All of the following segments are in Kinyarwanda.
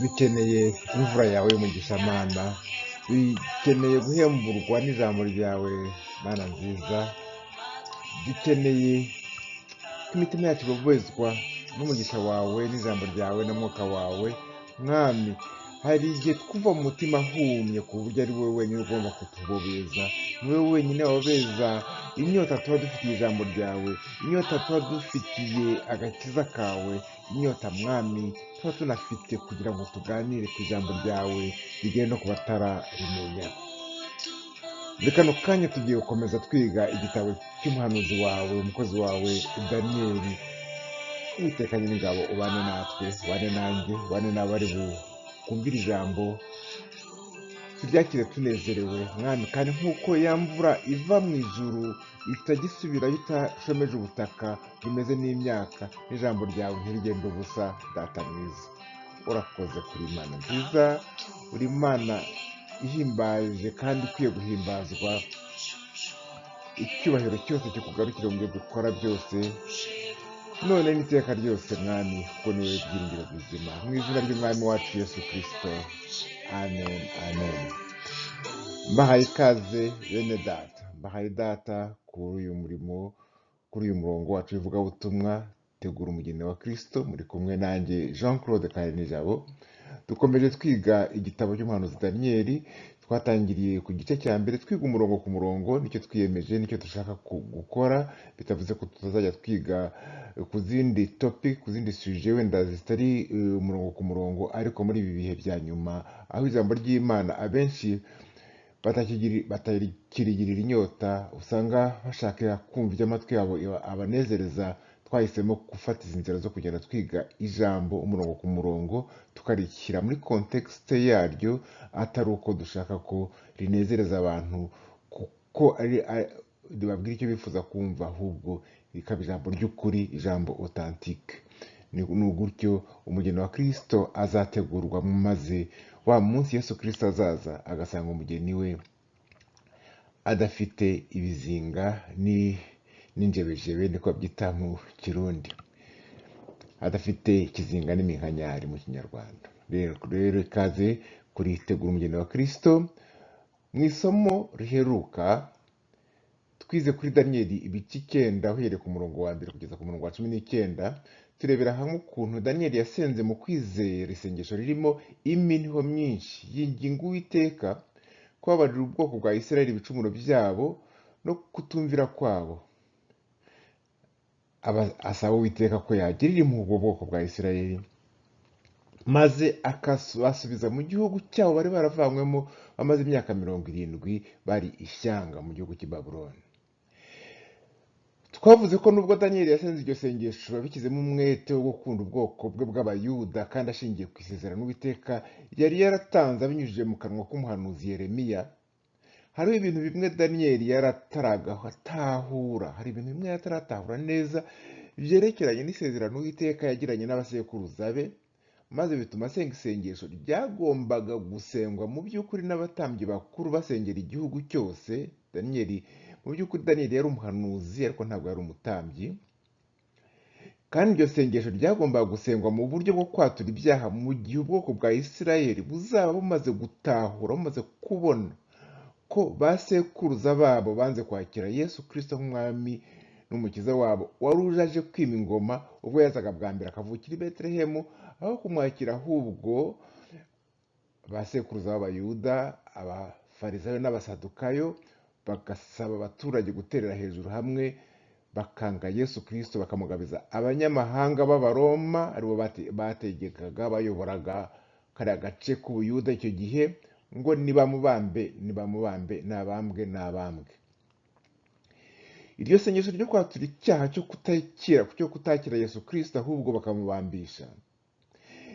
dukeneye imvura yawe y'umugisha mana, dukeneye guhemburwa n'ijambo ryawe mana nziza, dukeneye ko imitima yacu ibobezwa n'umugisha wawe n'ijambo ryawe na mwuka wawe mwami. Hari igihe twumva mu mutima humye ku buryo ari wowe wenyine ugomba kutubobeza, ni wowe wenyine wabeza inyota tuba dufitiye ijambo ryawe, inyota tuba dufitiye agakiza kawe, inyota mwami tuba tunafite kugira ngo tuganire ku ijambo ryawe rigere no ku batararimenya. Muri kano kanya tugiye gukomeza twiga igitabo cy'umuhanuzi wawe, umukozi wawe Daniyeli. Uwiteka nyir'ingabo ubane natwe, ubane nanjye, ubane n'abari kumvira ijambo, turyakire tunezerewe mwami, kandi nk'uko ya mvura iva mu ijuru itagisubirayo itashomeje ubutaka bimeze n'imyaka, n'ijambo ryawe ntirigende ubusa. Data mwiza, urakoze kuri Imana nziza, uri Imana ihimbaje kandi ikwiye guhimbazwa. Icyubahiro cyose kikugarukire mu byo dukora byose, none n'iteka ryose mwami, kuko ni wowe byiringiro bizima, mu izina ry'umwami wacu Yesu Kristo, amen amen. Mbahaye ikaze bene data, mbahaye data kuri uyu murimo, kuri uyu murongo wacu w'ivugabutumwa tegura umugeni wa Kristo. Muri kumwe nanjye Jean Claude Karinijabo. Dukomeje twiga igitabo cy'umuhanuzi Daniyeli. Twatangiriye ku gice cya mbere twiga umurongo ku murongo, nicyo twiyemeje, nicyo dushaka gukora. Bitavuze ko tutazajya twiga ku zindi topic, ku zindi suje wenda zitari umurongo ku murongo, ariko muri ibi bihe bya nyuma aho ijambo ry'Imana abenshi batakirigirira inyota, usanga bashaka kumva ibyo amatwi yabo abanezereza, twahisemo gufata izi nzira zo kugenda twiga ijambo umurongo ku murongo, tukarishyira muri context yaryo, atari uko dushaka ko rinezereza abantu kuko ribabwira icyo bifuza kumva, ahubwo rikaba ijambo ry'ukuri, ijambo authentique. Ni gutyo umugeni wa Kristo azategurwa, maze wa munsi Yesu Kristo azaza agasanga umugeni we adafite ibizinga n'injebejebe, niko babyita mu Kirundi, adafite ikizinga n'iminkanyari mu Kinyarwanda. Rero ikaze kuritegura umugeni wa Kristo. Mu isomo riheruka twize kuri Daniyeli ibice 9 uhereye ku murongo wa 1 kugeza ku murongo wa 19. Turebera hamwe ukuntu Daniyeli yasenze mu kwizera, isengesho ririmo iminiho myinshi yinginga Uwiteka kubabarira ubwoko bwa Isirayeli ibicumuro byabo no kutumvira kwabo. Asaba Uwiteka ko yagirira impuhwe ubwo bwoko bwa Isirayeli, maze akabasubiza mu gihugu cyabo bari baravanywemo, bamaze imyaka 70 bari ishyanga mu gihugu cy'i Babuloni. Twavuze ko nubwo Daniyeli yasenze iryo sengesho abikizemo umwete wo gukunda ubwoko bwe bw'Abayuda, kandi ashingiye ku isezerano Uwiteka yari yaratanze abinyujije mu kanwa k'umuhanuzi Yeremiya, hariho ibintu bimwe Daniyeli hari ibintu bimwe yataratahura neza byerekeranye n'isezerano Uwiteka yagiranye n'abasekuruza be, maze bituma asenga isengesho ryagombaga gusengwa mu by'ukuri n'abatambyi bakuru basengera igihugu cyose. Mu by'ukuri Daniyeli yari umuhanuzi, ariko ntabwo yari umutambyi, kandi iryo sengesho ryagombaga gusengwa mu buryo bwo kwatura ibyaha mu gihe ubwoko bwa Isirayeli buzaba bumaze gutahura, bumaze kubona ko basekuruza babo banze kwakira Yesu Kristo nk'umwami n'umukiza wabo, wari uje aje kwima ingoma ubwo yazaga bwa mbere akavukira i Betelehemu. Aho kumwakira, ahubwo basekuruza b'Abayuda, abafarisayo n'abasadukayo, bagasaba abaturage guterera hejuru hamwe, bakanga Yesu Kristo, bakamugabiza abanyamahanga b'Abaroma, aribo bategekaga, bayoboraga kariya gace k'Ubuyuda icyo gihe, ngo nibamubambe, nabambwe. Iryo sengesho ryo kwatura icyaha cyo kutakira Yesu Kristo ahubwo bakamubambisha,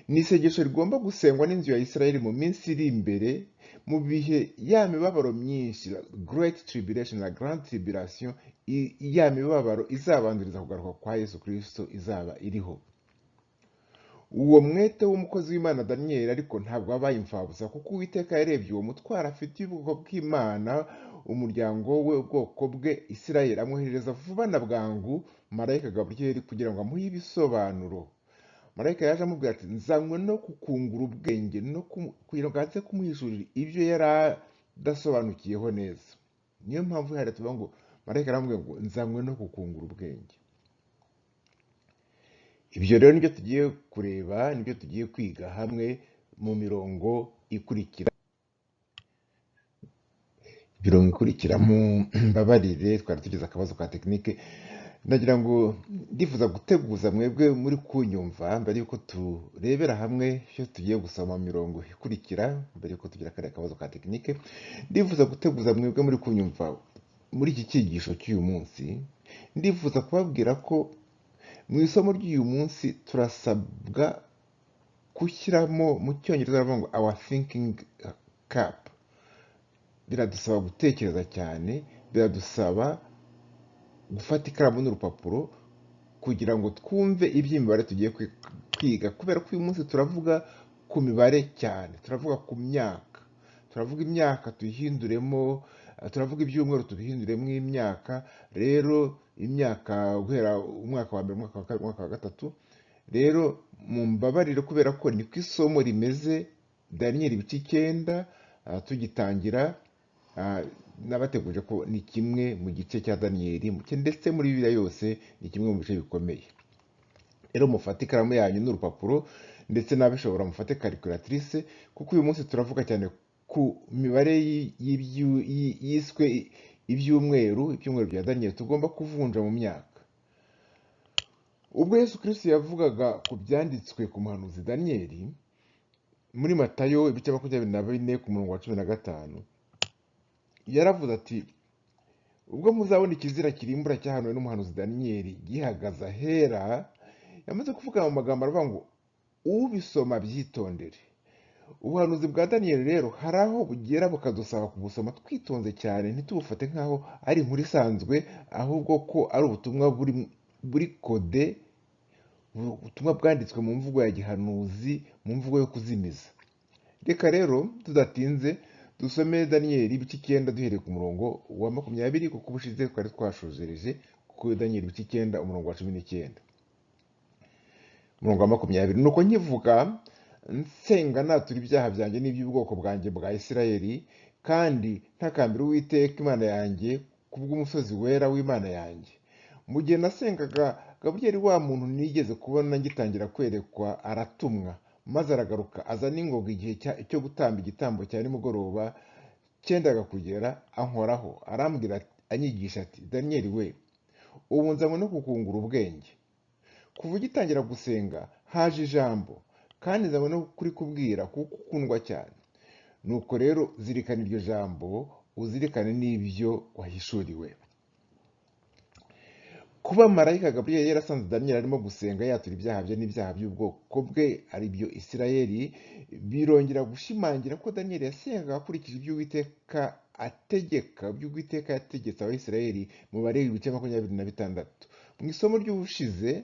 ni isengesho rigomba gusengwa n'inzu ya Isirayeli mu minsi iri imbere, mu bihe ya mibabaro myinshi, Great Tribulation na Grand Tribulation, ya mibabaro izabanziriza kugaruka kwa Yesu Kristo izaba iriho. Uwo mwete w'umukozi w'Imana Daniyeli ariko ntabwo wabaye imfabusa, kuko Uwiteka yarebye uwo mutwaro afitiye ubwoko bw'Imana, umuryango we, ubwoko bwe Isirayeli, amwoherereza vuba na bwangu marayika Gaburiyeli kugira ngo amuhe ibisobanuro. marayika yaje amubwira ati nzanywe no kukungura ubwenge no kugira ngo aze kumuhishurira ibyo yari adasobanukiyeho neza. Niyo mpamvu hari tuvuga ngo marayika aramubwira ngo nzanywe no kukungura ubwenge. Ibyo rero nibyo tugiye kureba, nibyo tugiye kwiga hamwe mu mirongo ikurikira. Mirongo ikurikira mu mbabarire, twari tugize akabazo ka tekinike. Ndagira ngo ndifuza guteguza mwebwe muri kunyumva mbere yuko turebera hamwe icyo tugiye gusoma mu mirongo ikurikira, mbere yuko tugira kariya kabazo ka tekinike. Ndifuza guteguza mwebwe muri kunyumva muri iki cyigisho cy'uyu munsi. Ndifuza kubabwira ko mu isomo ry'uyu munsi turasabwa gushyiramo, mu cyongereza baravuga ngo our thinking cap. Biradusaba gutekereza cyane, biradusaba gufata ikaramu n'urupapuro kugira ngo twumve iby'imibare tugiye kwiga, kubera ko uyu munsi turavuga ku mibare cyane, turavuga ku myaka, turavuga imyaka tuyihinduremo, turavuga ibyumweru tubihinduremo imyaka. Rero imyaka guhera umwaka wa mbere, umwaka wa kabiri, umwaka wa gatatu. Rero mu mbabarire kubera ko niko isomo rimeze. Daniyeli ibice 9 tugitangira, nabateguje ko ni kimwe mu gice cya Daniyeli ndetse muri Bibiliya yose ni kimwe mu bice bikomeye. Rero mufate ikaramu yanyu n'urupapuro, ndetse n'abishobora mufate calculatrice, kuko uyu munsi turavuga cyane ku mibare yiswe ibyumweru bya Daniyeli tugomba kuvunja mu myaka. Ubwo Yesu Kristo yavugaga ku byanditswe ku muhanuzi Daniyeli muri Matayo ibice 24 ku murongo wa 15, yaravuze ati ubwo muzabona ikizira kirimbura cyahanuwe n'umuhanuzi Daniyeli gihagaze ahera, yamaze kuvuga mu magambo aravuga ngo ubisoma byitondere. Ubuhanuzi bwa Daniyeli rero hari aho bugera bukadusaba kubusoma twitonze cyane, ntitubufate nk'aho ari inkuru isanzwe, ahubwo ko ari ubutumwa buri kode, ubutumwa bwanditswe mu mvugo ya gihanuzi, mu mvugo yo kuzimiza. Reka rero tudatinze dusome Daniyeli ibice 9 duhereye ku murongo wa 20, kuko ubushize twari twashojereje kuko Daniyeli ibice 9 umurongo wa 19. Umurongo wa 20, nuko nkivuga nsenga natura ibyaha byanjye n'iby'ubwoko bwanjye bwa Isirayeli, kandi ntakambira Uwiteka Imana yanjye kubw'umusozi wera w'Imana yanjye. Mu gihe nasengaga, Gaburiyeli wa muntu nigeze kubona ngitangira kwerekwa aratumwa, maze aragaruka aza n'ingoga igihe cyo gutamba igitambo cya nimugoroba cyendaga kugera, ankoraho arambwira anyigisha ati Daniyeli we, ubu nzanywe no kukungura ubwenge. Kuva ugitangira gusenga haje ijambo, kandi nzanywe no kurikubwira kuko ukundwa cyane. Nuko rero zirikana iryo jambo, uzirikane n'ibyo wahishuriwe. Kuba marayika Gaburiyeli yarasanze Daniyeli arimo gusenga yatura ibyaha bye n'ibyaha by'ubwoko bwe ari byo Isirayeli, birongera gushimangira ko Daniyeli yasengaga akurikije ibyo Uwiteka ategeka, ibyo Uwiteka yategetse Abisirayeli mu Balewi ibice 26. Mu isomo ry'ubushize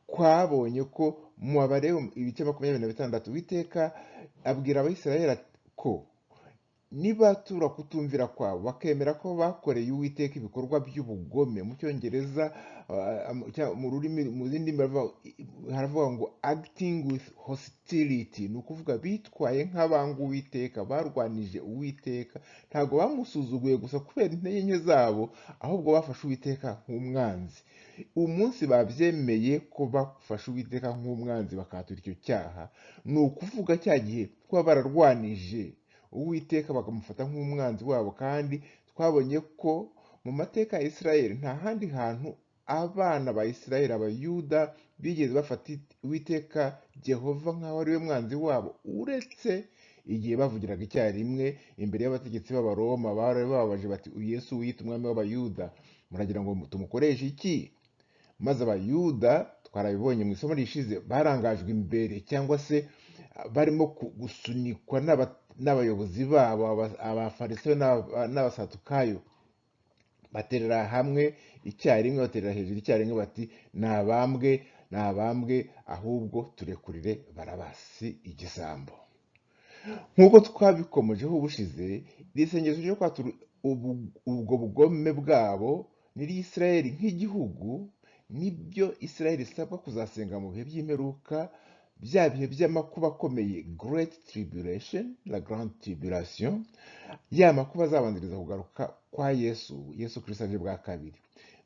twabonye ko mu Balewi ibice 26 Uwiteka abwira Abisirayeli ko nibatura kutumvira kwabo bakemera ko bakoreye Uwiteka ibikorwa by'ubugome, mu cyongereza mu zindi haravuga ngo acting with hostility, ni ukuvuga bitwaye nk'abanga Uwiteka, barwanije Uwiteka, ntabwo bamusuzuguye gusa kubera intege nke zabo, ahubwo bafashe Uwiteka nk'umwanzi. Umunsi babyemeye ko bafashe Uwiteka nk'umwanzi bakatura icyo cyaha, ni ukuvuga cya gihe kuba bararwanije Uwiteka bakamufata nk'umwanzi wabo. Kandi twabonye ko mu mateka ya Isirayeli nta handi hantu abana ba Isirayeli, Abayuda, bigeze bafata Uwiteka Jehova nk'aho ari we mwanzi wabo, uretse igihe bavugiraga icyarimwe imbere y'abategetsi b'Abaroma. Bari bababaje bati Yesu wiyita umwami w'Abayuda, muragira ngo tumukoreshe iki? Maze Abayuda, twarabibonye mu isomo rishize, barangajwe imbere cyangwa se barimo gusunikwa n'abayobozi babo, abafarisayo n'abasadukayo. Baterera hamwe icyarimwe, baterera hejuru icyarimwe bati nabambwe, ahubwo turekurire Barabasi igisambo. Nk'uko twabikomojeho ubushize, iri sengesho ryo kwatura ubwo bugome bwabo n'iri Isirayeli nk'igihugu nibyo Isiraheli isabwa kuzasenga mu bihe by'imperuka, bya bihe by'amakuba akomeye, Great Tribulation, la Grande Tribulation, ya makuba azabanziriza kugaruka kwa Yesu Kristo aje bwa kabiri.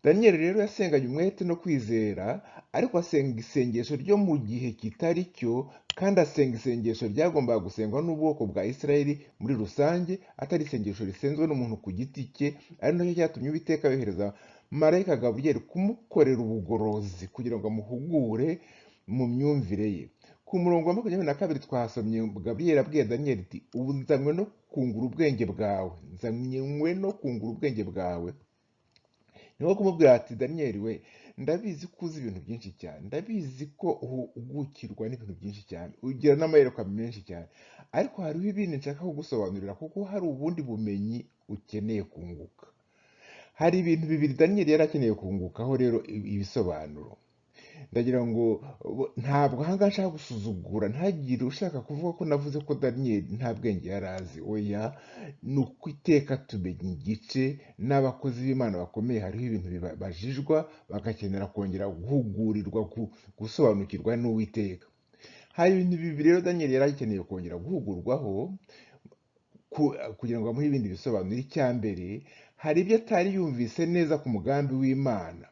Daniyeli rero yasenganye umwete no kwizera, ariko asenga isengesho ryo mu gihe kitari cyo, kandi asenga isengesho ryagombaga gusengwa n'ubwoko bwa Isiraheli muri rusange, atari isengesho risenzwe n'umuntu ku giti cye. Ari nacyo cyatumye Uwiteka yohereza marayika Gaburiyeli kumukorera ubugorozi kugira ngo amuhugure mu myumvire ye. Ku murongo wa 22 twahasomye Gaburiyeli abwiye Daniyeli ati, ubu nzanywe no kungura ubwenge bwawe, nzanywe no kungura ubwenge bwawe. Niho kumubwira ati, Daniyeli we, ndabizi ko uzi ibintu byinshi cyane, ndabizi ko uhugukirwa n'ibintu byinshi cyane, ugira n'amayerekwa menshi cyane, ariko hariho ibindi nshaka kugusobanurira, kuko hari ubundi bumenyi ukeneye kunguka. Hari ibintu bibiri Daniyeli yari akeneye kungukaho rero ibisobanuro. Ndagira ngo ntabwo ahangaha nshaka gusuzugura, ntagire ushaka kuvuga ko navuze ko Daniyeli nta bwenge yari azi. Oya, ni uko iteka tumenya igice, n'abakozi b'Imana bakomeye hariho ibintu bajijwa bagakenera kongera guhugurirwa, gusobanukirwa n'Uwiteka. Hari ibintu bibiri rero Daniyeli yari akeneye kongera guhugurwaho kugira ngo bamuhe ibindi bisobanuro. Icya mbere, hari ibyo atari yumvise neza ku mugambi w'Imana.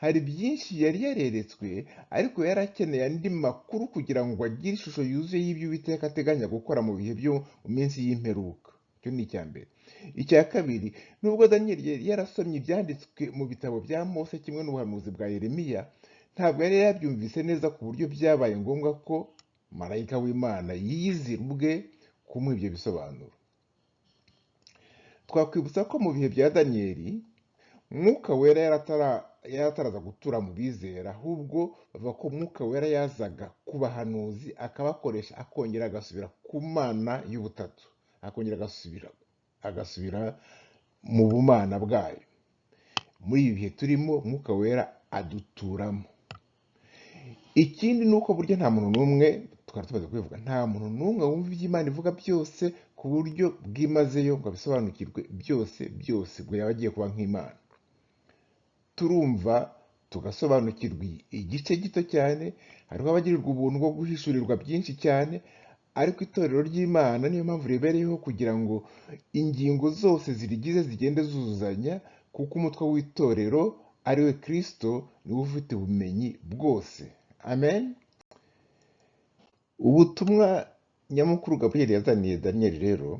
Hari byinshi yari yareretswe, ariko yari akeneye andi makuru kugira ngo agire ishusho yuzuye y'ibyo Uwiteka ateganya gukora mu bihe byo mu minsi y'imperuka. Icyo ni icya mbere. Icya kabiri, nubwo Daniyeli yari yarasomye ibyanditswe mu bitabo bya Mose kimwe n'ubuhanuzi bwa Yeremiya, ntabwo yari yabyumvise neza ku buryo byabaye ngombwa ko marayika w'Imana yiyizira ubwe kumuha ibyo bisobanuro. Twakwibutsa ko mu bihe bya Daniyeli, Mwuka Wera yarataraza gutura mu bizera, ahubwo bavuga ko Mwuka Wera yazaga ku bahanuzi akabakoresha, akongera agasubira ku Mana y'ubutatu, akongera agasubira mu bumana bwayo. Muri ibi bihe turimo, Mwuka Wera aduturamo. Ikindi ni uko burya nta muntu n'umwe, twari tumaze kubivuga, nta muntu n'umwe wumva ibyo Imana ivuga byose ku buryo bwimazeyo ngo abisobanukirwe byose ubwo yaba agiye kuba nk'Imana. Turumva tugasobanukirwa igice gito cyane, hariho abagirirwa ubuntu bwo guhishurirwa byinshi cyane, ariko itorero ry'Imana niyo mpamvu ribereyeho kugira ngo ingingo zose zirigize zigende zuzuzanya, kuko umutwe w'itorero ari we Kristo niwe ufite ubumenyi bwose. Amen. Ubutumwa nyamukuru Gaburiyeli yazaniye Daniyeli rero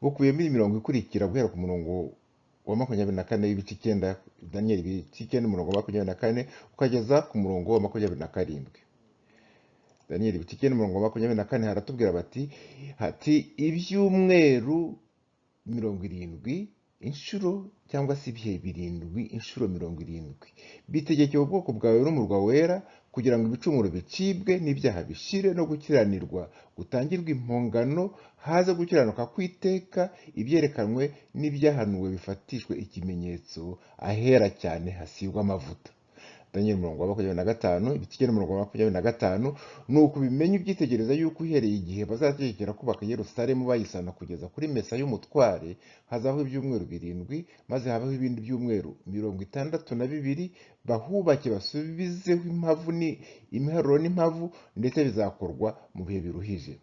bukubiyemo imirongo ikurikira guhera ku murongo wa 24 w'ibice 9, Daniyeli ibice 9 umurongo wa 24 ukageza ku murongo wa 27. Daniyeli ibice 9 umurongo wa 24 haratubwira hati ibyumweru 70 inshuro cyangwa se ibihe 7 inshuro 70 bitegekewe ubwoko bwawe n'umurwa wera, kugira ngo ibicumuro bicibwe n'ibyaha bishire no gukiranirwa gutangirwa impongano, haze gukiranuka kw'iteka, ibyerekanwe n'ibyahanuwe bifatishwe ikimenyetso, ahera cyane hasigwa amavuta. Daniyeli umurongo wa 25 ibice umurongo wa 25 ni ukubimenya ubyitegereza yuko uhereye igihe bazategekera kubaka Yerusalemu bayisana kugeza kuri mesa y'umutware hazaho ibyumweru 7, maze habaho ibindi byumweru 62 bahubake basubizeho imiharuro n'impavu, ndetse bizakorwa mu bihe biruhije.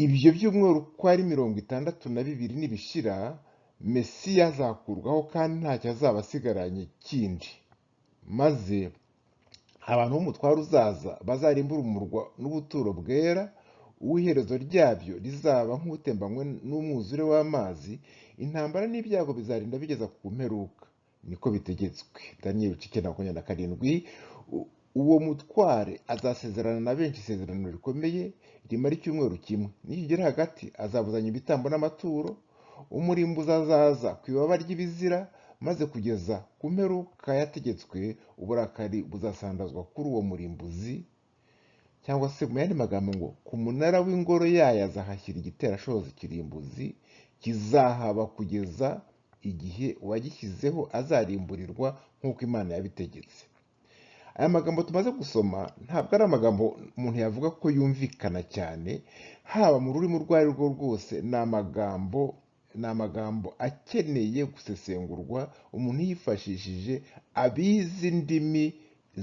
Ibyo byumweru ko ari 62 nibishira, Mesiya azakurwaho kandi ntacyo azaba asigaranye kindi, maze abantu b'umutware uzaza bazarimbura umurwa n'ubuturo bwera, uw'iherezo ryabyo rizaba nk'utembanywe n'umwuzure w'amazi, intambara n'ibyago bizarinda bigeza ku mperuka, niko bitegetswe. Daniyeli ibice 9:27. Uwo mutware azasezerana na benshi isezerano rikomeye rimara icyumweru kimwe, nikigera hagati azabuzanya ibitambo n'amaturo. Umurimbuzi azaza ku ibaba ry'ibizira, maze kugeza ku mperuka yategetswe uburakari buzasandazwa kuri uwo murimbuzi, cyangwa se mu yandi magambo ngo ku munara w'ingoro yayo azahashyira igiterashozi kirimbuzi, kizahaba kugeza igihe uwagishyizeho azarimburirwa nk'uko Imana yabitegetse. Aya magambo tumaze gusoma ntabwo ari amagambo umuntu yavuga ko yumvikana cyane, haba mu rurimi urwo ari rwo rwose. Ni amagambo ni amagambo akeneye gusesengurwa umuntu yifashishije abizi indimi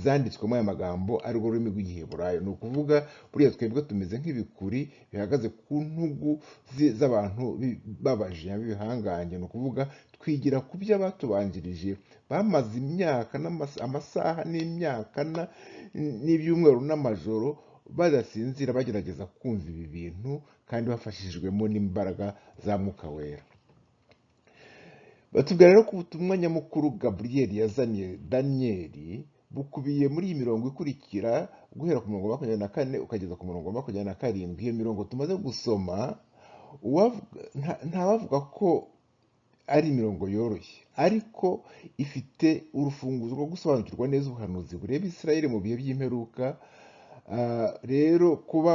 zanditswemo aya magambo ari rwo rurimi rw'igiheburayo. Ni ukuvuga buriya twebwe tumeze nk'ibikuri bihagaze ku ntugu z'abantu b'abajinya b'ibihangange. Ni ukuvuga twigira ku byo abatubanjirije bamaze imyaka amasaha n'imyaka n'ibyumweru n'amajoro badasinzira bagerageza kumva ibi bintu kandi bafashijwemo n'imbaraga za Mwuka Wera. Batubwira rero ko ubutumwa nyamukuru Gaburiyeli yazaniye Daniyeli bukubiye muri iyi mirongo ikurikira guhera ku murongo wa 24 ukageza ku murongo wa 27. Iyo mirongo tumaze gusoma ntawavuga ko ari imirongo yoroshye, ariko ifite urufunguzo rwo gusobanukirwa neza ubuhanuzi bureba Isirayeli mu bihe by'imperuka. Rero kuba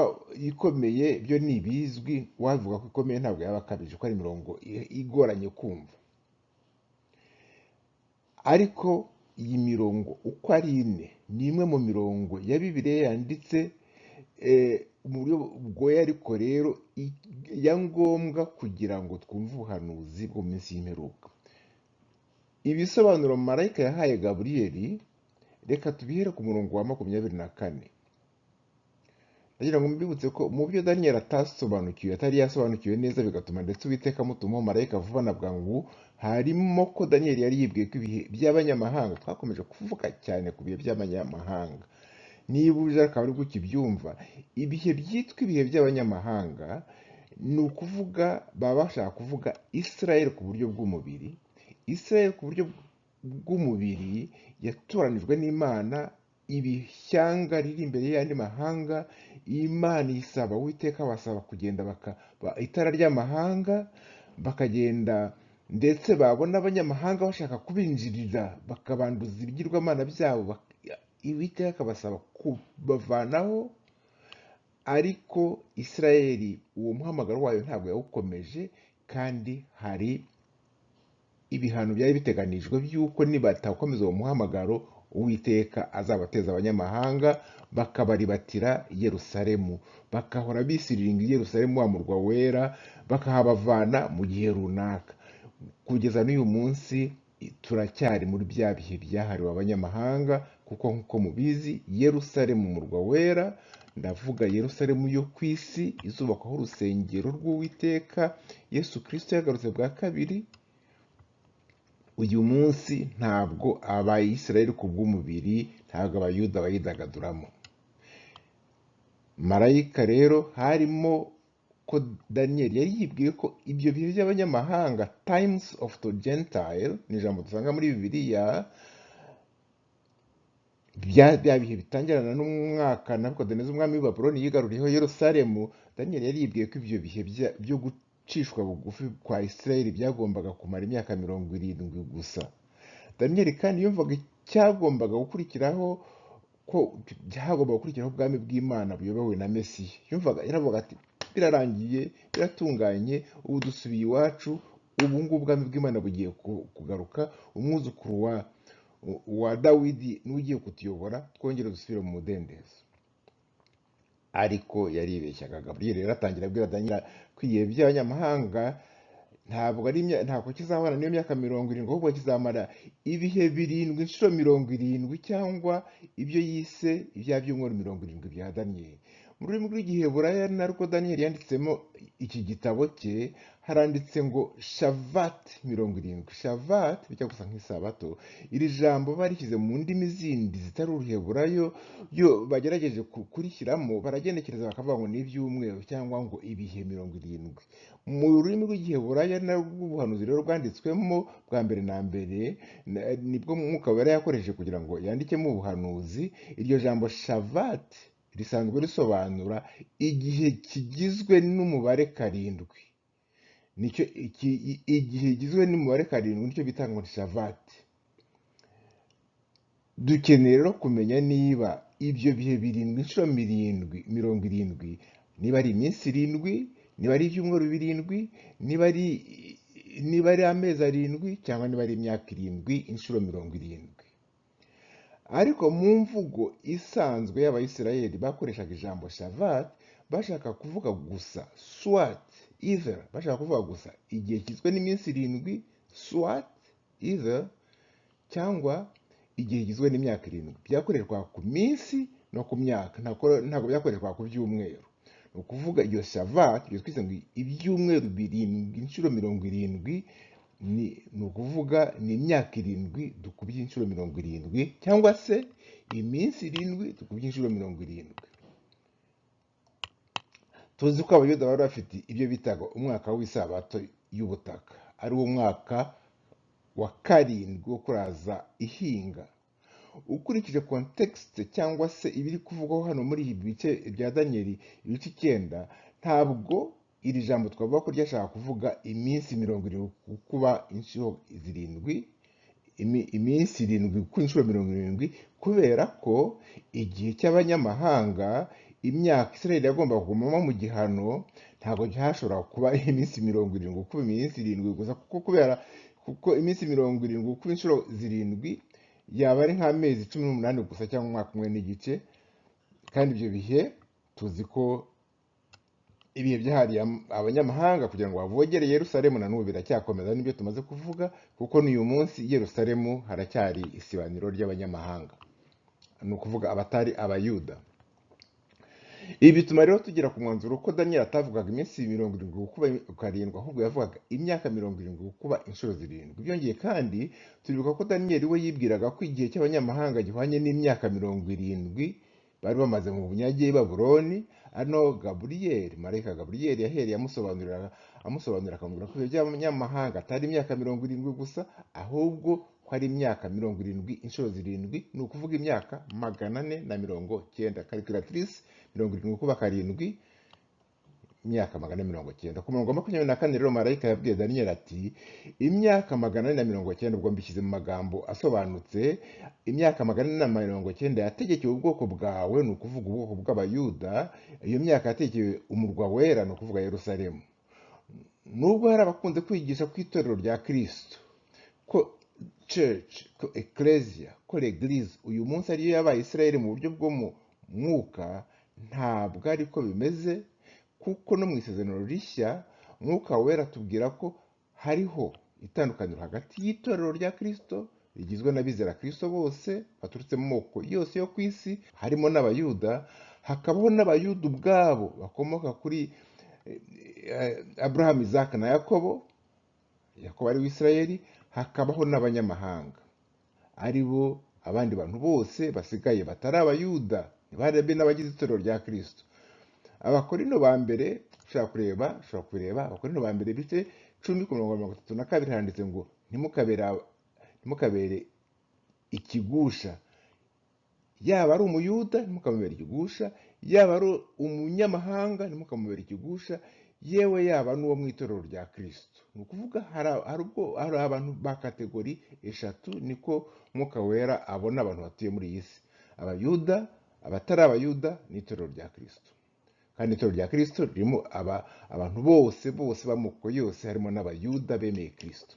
ikomeye byo ni ibizwi, wavuga ko ikomeye ntabwo yaba akabije ko ari imirongo igoranye kumva. Ariko iyi mirongo uko ari ine ni imwe mu mirongo ya Bibiliya yanditse mu buryo bugoye, ariko rero ya ngombwa kugira ngo twumve ubuhanuzi bwo mu minsi y'imperuka. Ibisobanuro marayika yahaye Gaburiyeli, reka tubihere ku murongo wa 24. Ndagira ngo mbibutse ko mu byo Daniyeli atasobanukiwe, atari yasobanukiwe neza, bigatuma ndetse Uwiteka amutumaho marayika vuba na bwangu, harimo ko Daniyeli yari yibwiye ko ibihe by'abanyamahanga, twakomeje kuvuga cyane ku bihe by'abanyamahanga, niba uje akaba ari ukibyumva, ibihe byitwa ibihe by'abanyamahanga ni ukuvuga baba bashaka kuvuga Isirayeli ku buryo bw'umubiri. Isirayeli ku buryo bw'umubiri yatoranijwe n'Imana, ibishyanga riri imbere y'andi mahanga. Imana isaba Uwiteka basaba kugenda itara ry'amahanga bakagenda, ndetse babona abanyamahanga bashaka kubinjirira bakabanduza ibigirwamana byabo, Uwiteka basaba kubavanaho. Ariko Isirayeli uwo muhamagaro wayo ntabwo yawukomeje, kandi hari ibihano byari biteganijwe by'uko nibatakomeza uwo muhamagaro Uwiteka azabateza abanyamahanga bakabaribatira Yerusalemu, bakahora bisiriringa i Yerusalemu, wa murwa wera, bakahabavana mu gihe runaka. Kugeza n'uyu munsi turacyari muri bya bihe byahariwe abanyamahanga, kuko nk'uko mubizi Yerusalemu umurwa wera, ndavuga Yerusalemu yo ku isi, izubakwaho urusengero rw'Uwiteka Yesu Kristo yagarutse bwa kabiri. Uyu munsi ntabwo Abayisirayeli ku bw'umubiri, ntabwo Abayuda bayidagaduramo. Marayika rero harimo ko Daniyeli yari yibwiye ko ibyo bihe by'abanyamahanga, times of the Gentile, ni ijambo dusanga muri Bibiliya, bya bihe bitangirana n'umwaka Nebukadineza umwami w'i Babuloni yigaruriyeho Yerusalemu. Daniyeli yari yibwiye ko ibyo bihe byo gucishwa bugufi kwa Isirayeli byagombaga kumara imyaka 70 gusa. Daniyeli kandi yumvaga icyagombaga gukurikiraho, ko byagombaga gukurikiraho ubwami bw'Imana buyobowe na Mesiya. Yaravuga ati birarangiye, biratunganye, ubu dusubiye iwacu, ubu ngubu ubwami bw'Imana bugiye kugaruka, umwuzukuru wa Dawidi n'ugiye kutuyobora, twongere dusubire mu mudendezo. Ariko yaribeshyaga. Gaburiyeli rero atangira abwira Daniyeli ko ibihe by'abanyamahanga ntabwo kizahora n'iyo myaka 70, ahubwo kizamara ibihe 7 inshuro 70, cyangwa ibyo yise ibya byumweru 70 bya Daniyeli. Mu rurimi rw'igiheburayo narwo Daniyeli yanditsemo iki gitabo cye, haranditse ngo Shavat 70. Shavat bijya gusa nk'isabato. Iri jambo barishyize mu ndimi zindi zitari uruheburayo, yo bagerageje kurishyiramo, baragenekereza bakavuga ngo ni ibyumweru cyangwa ngo ibihe 70. Mu rurimi rw'igiheburayo narwo ubuhanuzi rero bwanditswemo bwa mbere na mbere, nibwo Mwuka Wera yakoresheje kugira ngo yandikemo ubuhanuzi. Iryo jambo Shavat risanzwe risobanura igihe kigizwe n'umubare 7. Nicyo igihe kigizwe n'umubare 7 nicyo bita ngo Shavat. Dukeneye rero kumenya niba ibyo bihe 7 inshuro 70 niba ari iminsi 7, niba ari ibyumweru 7, niba ari amezi 7, cyangwa niba ari imyaka 7 inshuro 70. Ariko mu mvugo isanzwe y'Abayisirayeli bakoreshaga ijambo Shavat bashaka kuvuga gusa swat, either bashaka kuvuga gusa igihe kigizwe n'iminsi 7 swat either cyangwa igihe kigizwe n'imyaka 7 byakoreshwa ku minsi no ku myaka ntabwo byakoreshwa ku byumweru. Ni ukuvuga iyo shavat iyo twise ngo ibyumweru 7 inshuro 70 ni ukuvuga ni imyaka 7 dukubye inshuro 70 cyangwa se iminsi 7 dukubye inshuro 70. Tuzi ko abayuda bari bafite ibyo bitaga umwaka w'isabato y'ubutaka, ari wo mwaka wa 7 wo kuraza ihinga. Ukurikije context cyangwa se ibiri kuvugwaho hano muri ibi bice bya Daniel ibice 9, ntabwo iri jambo twavuga ko ryashaka kuvuga iminsi 70 kuba inshuro 7, iminsi 7 ku inshuro 70, kubera ko igihe cy'abanyamahanga imyaka Israel yagomba kugumamo mu gihano ntabwo cyashobora kuba iminsi 70 kuba iminsi 7 gusa, kuko iminsi 70 kuba inshuro 7 yaba ari nk'amezi 18 gusa cyangwa umwaka umwe n'igice. Kandi ibyo bihe tuzi ko ibihe byahariye abanyamahanga kugira ngo bavogere Yerusalemu na n'ubu biracyakomeza, nibyo tumaze kuvuga, kuko n'uyu munsi Yerusalemu haracyari isibaniro ry'abanyamahanga, ni ukuvuga abatari abayuda. Ibi bituma rero tugera ku mwanzuro ko Daniel atavugaga iminsi 70 gukuba 7, ahubwo yavugaga imyaka 70 gukuba inshuro 7. Byongeye kandi turibuka ko Daniel we yibwiraga ko igihe cy'abanyamahanga gihwanye n'imyaka 70 bari bamaze mu bunyage i Babuloni. Ano marayika Gaburiyeli yahereye amusobanurira akamubwira ko ibyo by'abanyamahanga atari imyaka 70 gusa, ahubwo ko ari imyaka 70 inshuro 7, ni ukuvuga imyaka 490. Calculatrice 70 kuba 7, imyaka 490. Ku murongo wa 24 rero marayika yabwiye Daniel ati imyaka 490, ubwo mbishyize mu magambo asobanutse, imyaka 490 yategekewe ubwoko bwawe, ni ukuvuga ubwoko bw'abayuda. Iyo myaka yategekewe umurwa wera, ni ukuvuga Yerusalemu. Nubwo hari abakunze kwigisha ku itorero rya Kristo ko church, ko ecclesia, ko l'église uyu munsi ariyo yabaye Israel mu buryo bwo mu mwuka, ntabwo ariko bimeze, kuko no mu isezerano rishya mwuka wera tubwira ko hariho itandukaniro hagati y'itorero rya Kristo rigizwe n'abizera Kristo bose baturutse mu moko yose yo ku isi, harimo n'abayuda, hakabaho n'abayuda ubwabo bakomoka kuri Abraham, Isaac na Yakobo ari Isirayeli, hakabaho n'abanyamahanga ari bo abandi bantu bose basigaye batari abayuda, ntibarabe n'abagize itorero rya Kristo. Abakorino ba mbere ushobora kureba Abakorino ba mbere bice 10:32 handitse ngo ntimukabere ikigusha, yaba ari umuyuda ntimukamubera ikigusha, yaba ari umunyamahanga ntimukamubera ikigusha, yewe yaba n'uwo mu itorero rya Kristo. Ni ukuvuga hari abantu ba kategori eshatu niko mwuka wera abona abantu batuye muri iyi si: abayuda, abatari abayuda n'itorero rya Kristo. Kandi itorero rya Kristo ririmo abantu bose b'amoko yose, harimo n'abayuda bemeye Kristo.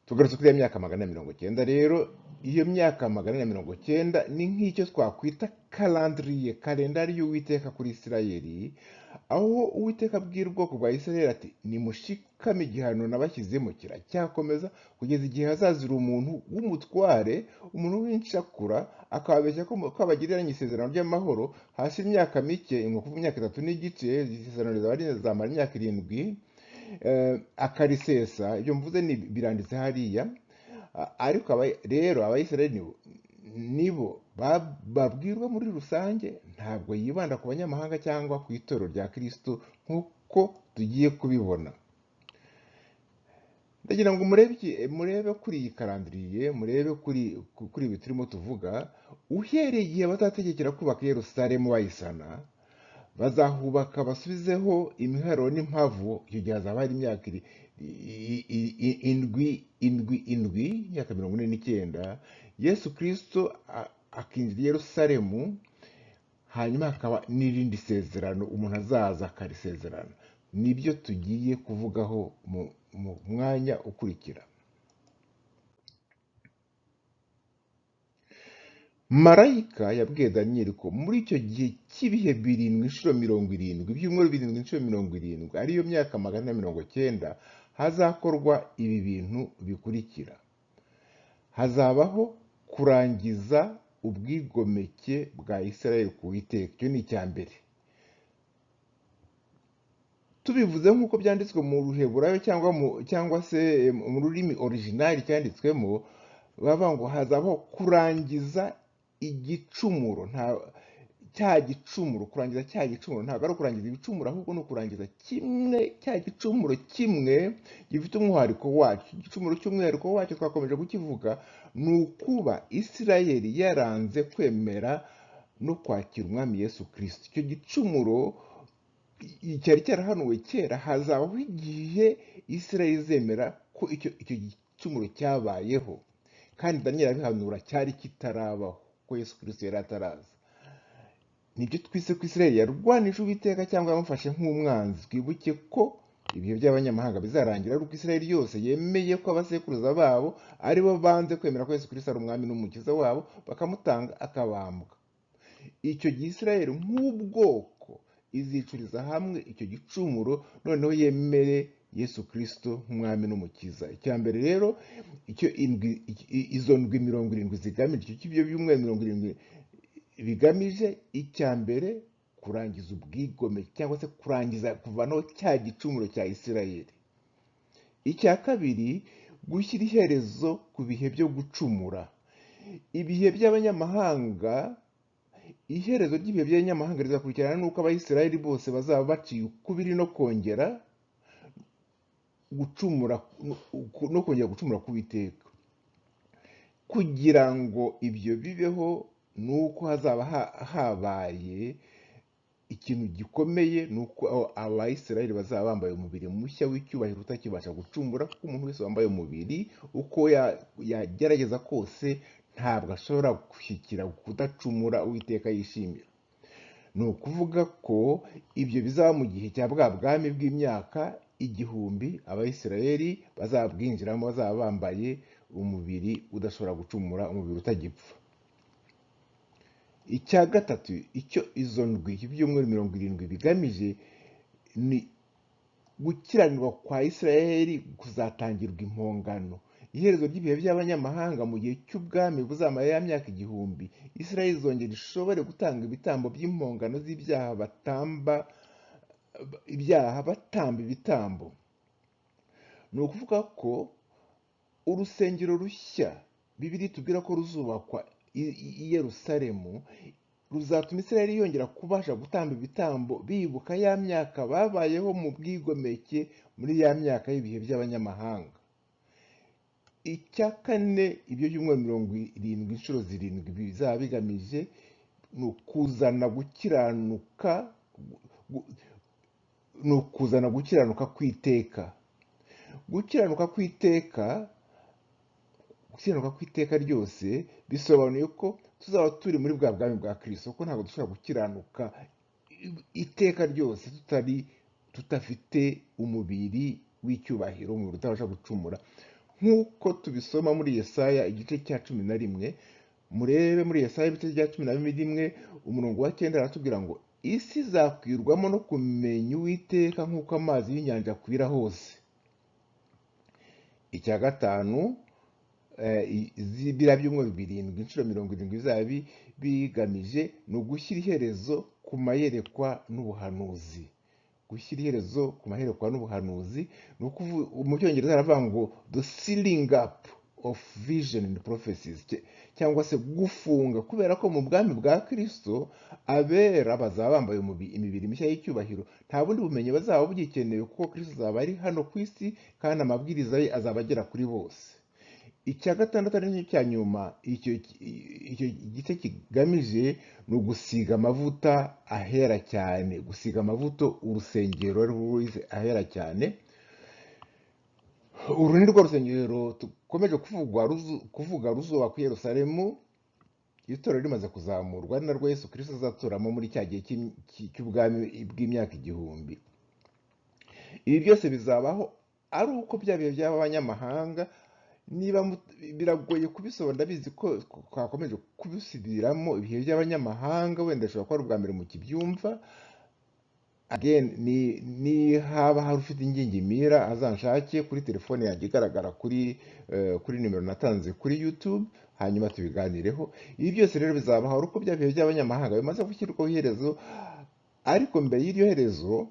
Tugarutse kuri ya myaka 490 rero, iyo myaka 490 ni nk'icyo twakwita kalendari y'Uwiteka kuri Isirayeli, aho Uwiteka abwira ubwoko bwa Isirayeli ati nimushikame igihano nabashyizemo kiracyakomeza kugeza igihe hazazira umuntu w'umutware, umuntu w'inshakura, akababeshya ko abagiriranye isezerano ry'amahoro hashira imyaka mike, kuva imyaka 3 n'igice, isezerano rizamara imyaka 7, akarisesa. Ibyo mvuze biranditse hariya. Ariko rero Abayisirayeli nibo babwirwa muri rusange, ntabwo yibanda ku banyamahanga cyangwa ku itorero rya Kristo nk'uko tugiye kubibona. Ndagira ngo murebe kuri iyi karandiriye, murebe kuri ibi turimo tuvuga. Uhereye igihe bazategekera kubaka Yerusalemu bayisana, bazahubaka basubizeho imiharuro n'impavu, icyo gihe hazaba hari imyaka imyaka 49. Yesu Kristo akinjira i Yerusalemu, hanyuma hakaba n'irindi sezerano umuntu azaza akarisezerana. Nibyo tugiye kuvugaho mu mwanya ukurikira. marayika yabwiye daniyeli ko muri icyo gihe cy'ibihe birindwi inshuro 70, ibyumweru birindwi inshuro 70, ariyo myaka 190, hazakorwa ibi bintu bikurikira: hazabaho kurangiza ubwigomeke bwa Isirayeli ku Uwiteka. Icyo ni icya mbere. Tubivuze nk'uko byanditswe mu ruheburayo cyangwa se mu rurimi originali cyanditswemo, bavuga ngo hazabaho kurangiza igicumuro. Kurangiza cya gicumuro ntabwo ari ukurangiza ibicumuro, ahubwo ni ukurangiza cya gicumuro kimwe gifite umwihariko wacyo. Igicumuro cy'umwihariko wacyo twakomeje kukivuga, ni ukuba Isirayeli yaranze kwemera no kwakira umwami Yesu Kristo. Icyo gicumuro cyari cyarahanuwe kera, hazabaho igihe Isirayeli izemera ko icyo gicumuro cyabayeho, kandi Daniyeli abihanura cyari kitarabaho, ko Yesu Kristo yari ataraza. Nibyo twise ko Isirayeli yarwanije Uwiteka cyangwa yamufashe nk'umwanzi. Twibuke ko ibihe by'abanyamahanga bizarangira ari uko Isirayeli yose yemeye ko abasekuruza babo ari bo banze kwemera ko Yesu Kristo ari umwami n'umukiza wabo, bakamutanga akabambwa. Icyo gihe Isirayeli nk'ubwoko izicuriza hamwe icyo gicumuro, noneho yemere Yesu Kristo nk'umwami n'umukiza. Icya mbere rero, izo ndwi 70 zigamije, icyo byumweru 70 bigamije, icya mbere kurangiza ubwigomeke cyangwa se kurangiza kuvanaho cya gicumuro cya Isirayeli. Icya kabiri, gushyira iherezo ku bihe byo gucumura. Ibihe by'abanyamahanga, iherezo ry'ibihe by'abanyamahanga rizakurikirana n'uko Abayisirayeli bose bazaba baciye ukubiri no kongera gucumura ku Uwiteka. Kugira ngo ibyo bibeho, nuko hazaba habaye ikintu gikomeye, nuko Abayisirayeli bazaba bambaye umubiri mushya w'icyubahiro utakibasha gucumbura, kuko umuntu wese wambaye umubiri uko yagerageza kose ntabwo ashobora gushyikira kudacumura Uwiteka yishimira. Ni ukuvuga ko ibyo bizaba mu gihe cya bwa bwami bw'imyaka 1000, Abayisirayeli bazabwinjiramo bazaba bambaye umubiri udashobora gucumura, umubiri utagipfa. Icya gatatu, icyo izo ndwi ibyumweru 70 bigamije, ni gukiranirwa kwa Isirayeli kuzatangirwa impongano. Iherezo ry'ibihe by'abanyamahanga mu gihe cy'ubwami buzamara ya myaka 1000, Isirayeli izongera ishobore gutanga ibitambo by'impongano z'ibyaha, batamba ibitambo. Ni ukuvuga ko urusengero rushya Bibiliya itubwira ko ruzubakwa i Yerusalemu, ruzatuma Isirayeli yongera kubasha gutamba ibitambo, bibuka ya myaka babayeho mu bwigomeke muri ya myaka y'ibihe by'abanyamahanga. Icya kane, ibyo byumweru 70 inshuro 7 bizaba bigamije ni ukuzana gukiranuka kw'iteka. Gukiranuka kw'iteka ryose bisobanuye ko tuzaba turi muri bwa bwami bwa Kristo, kuko ntabwo dushobora gukiranuka iteka ryose tutafite umubiri w'icyubahiro, umubiri utabasha gucumura, nk'uko tubisoma muri Yesaya igice cya 11. Murebe muri Yesaya igice cya 11 umurongo wa 9, aratubwira ngo isi izakwirwamo no kumenya Uwiteka nk'uko amazi y'inyanja akwira hose. Icya gatanu, biriya byumweru 7 inshuro 70 bizaba bigamije ni ugushyira iherezo ku mayerekwa n'ubuhanuzi. Gushyira iherezo ku mayerekwa n'ubuhanuzi, mu Cyongereza aravuga ngo the sealing up of vision and prophecies, cyangwa se gufunga, kubera ko mu bwami bwa Kristo abera bazaba bambaye imibiri mishya y'icyubahiro. Nta bundi bumenyi bazaba bugikeneye, kuko Kristo azaba ari hano ku isi kandi amabwiriza ye azaba agera kuri bose. Icya gatandatu ari nicyo cya nyuma, icyo gice kigamije ni ugusiga amavuta ahera cyane, gusiga amavuta urusengero ahera cyane. Uru ni rwo rusengero dukomeje kuvuga ruzuba ku Yerusalemu, itorero rimaze kuzamurwa, ari narwo Yesu Kristo azaturamo muri cya gihe cy'ubwami bw'imyaka 1000. Ibi byose bizabaho ari uko bya bihe by'abanyamahanga niba biragoye kubisobanura, ndabizi ko twakomeje kubisubiramo ibihe by'abanyamahanga, wenda ashobora kuba ari ubwa mbere mukibyumva. Again, ni haba hari ufite ingingimira azanshake kuri telefone yanjye igaragara kuri nimero natanze kuri YouTube, hanyuma tubiganireho. Ibi byose rero bizabaho uko bya bihe by'abanyamahanga bimaze gushyirwaho iherezo, ariko mbere y'iryo herezo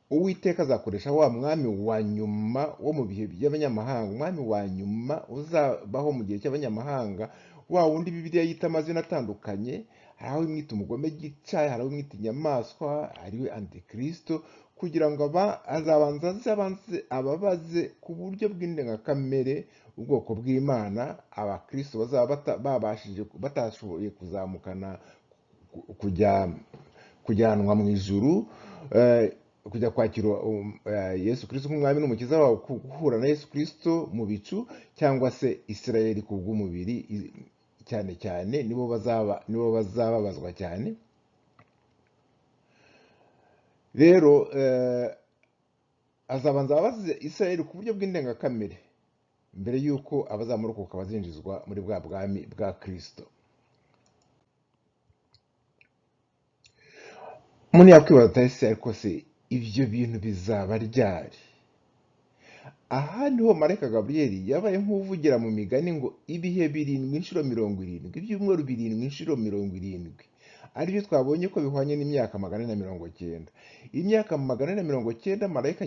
Uwiteka azakoresha wa mwami wa nyuma wo mu bihe by'abanyamahanga, umwami wa nyuma uzabaho mu gihe cy'abanyamahanga, wa wundi Bibiliya yita amazina atandukanye. Hari aho imwita umugome gica, hari aho imwita inyamaswa, ariwe Antikristo, kugira ngo azabanza ababaze ku buryo bw'indengakamere ubwoko bw'Imana, abakristo bazaba batashoboye kuzamukana kujyanwa mu ijuru, kujya kwakira Yesu Kristo nk'umwami n'umukiza wabo, guhura na Yesu Kristo mu bicu, cyangwa se Isirayeli ku bw'umubiri cyane cyane, nibo bazababazwa cyane. Rero azabanza ababaze Isirayeli ku buryo bw'indengakamere mbere y'uko abazamurokoka bazinjizwa muri bwa bwami bwa Kristo. Umuntu yakwibaza ati ese ariko se ibyo bintu bizaba ryari? Aha niho marayika Gaburiyeli yabaye nk'uvugira mu migani ngo ibihe 7 inshuro 70, ibyumweru 7 inshuro 70, aribyo twabonye ko bihwanye n'imyaka 490. Imyaka 490 marayika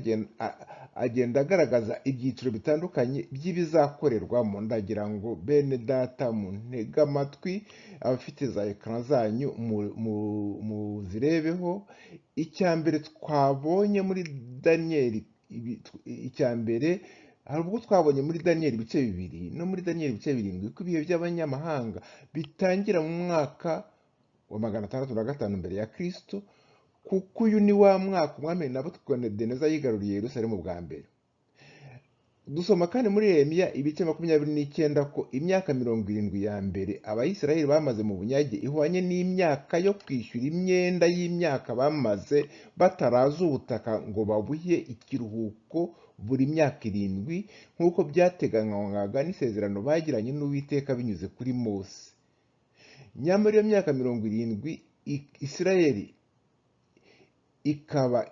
agenda agaragaza ibyiciro bitandukanye by'ibizakorerwamo. Ndagira ngo bene data muntege amatwi, abafite za ekran zanyu muzirebeho. Icya mbere twabonye muri Daniyeli, icya mbere hari ubwo twabonye muri Daniyeli ibice 2 no muri Daniyeli ibice 7 ko ibihe by'abanyamahanga bitangira mu mwaka wa 605 mbere ya Kristo, kuko uyu ni wa mwaka umwami Nebukadineza yigaruriye Yerusalemu bwa mbere. Dusoma kandi muri Yeremiya ibice 29 ko imyaka 70 ya mbere Abayisiraheli bamaze mu bunyage ihwanye n'imyaka yo kwishyura imyenda y'imyaka bamaze bataraza ubutaka ngo babuhe ikiruhuko buri myaka 7, nk'uko byateganywaga n'isezerano bagiranye n'Uwiteka binyuze kuri Mose. Nyamara iyo myaka 70 Isirayeli ikaba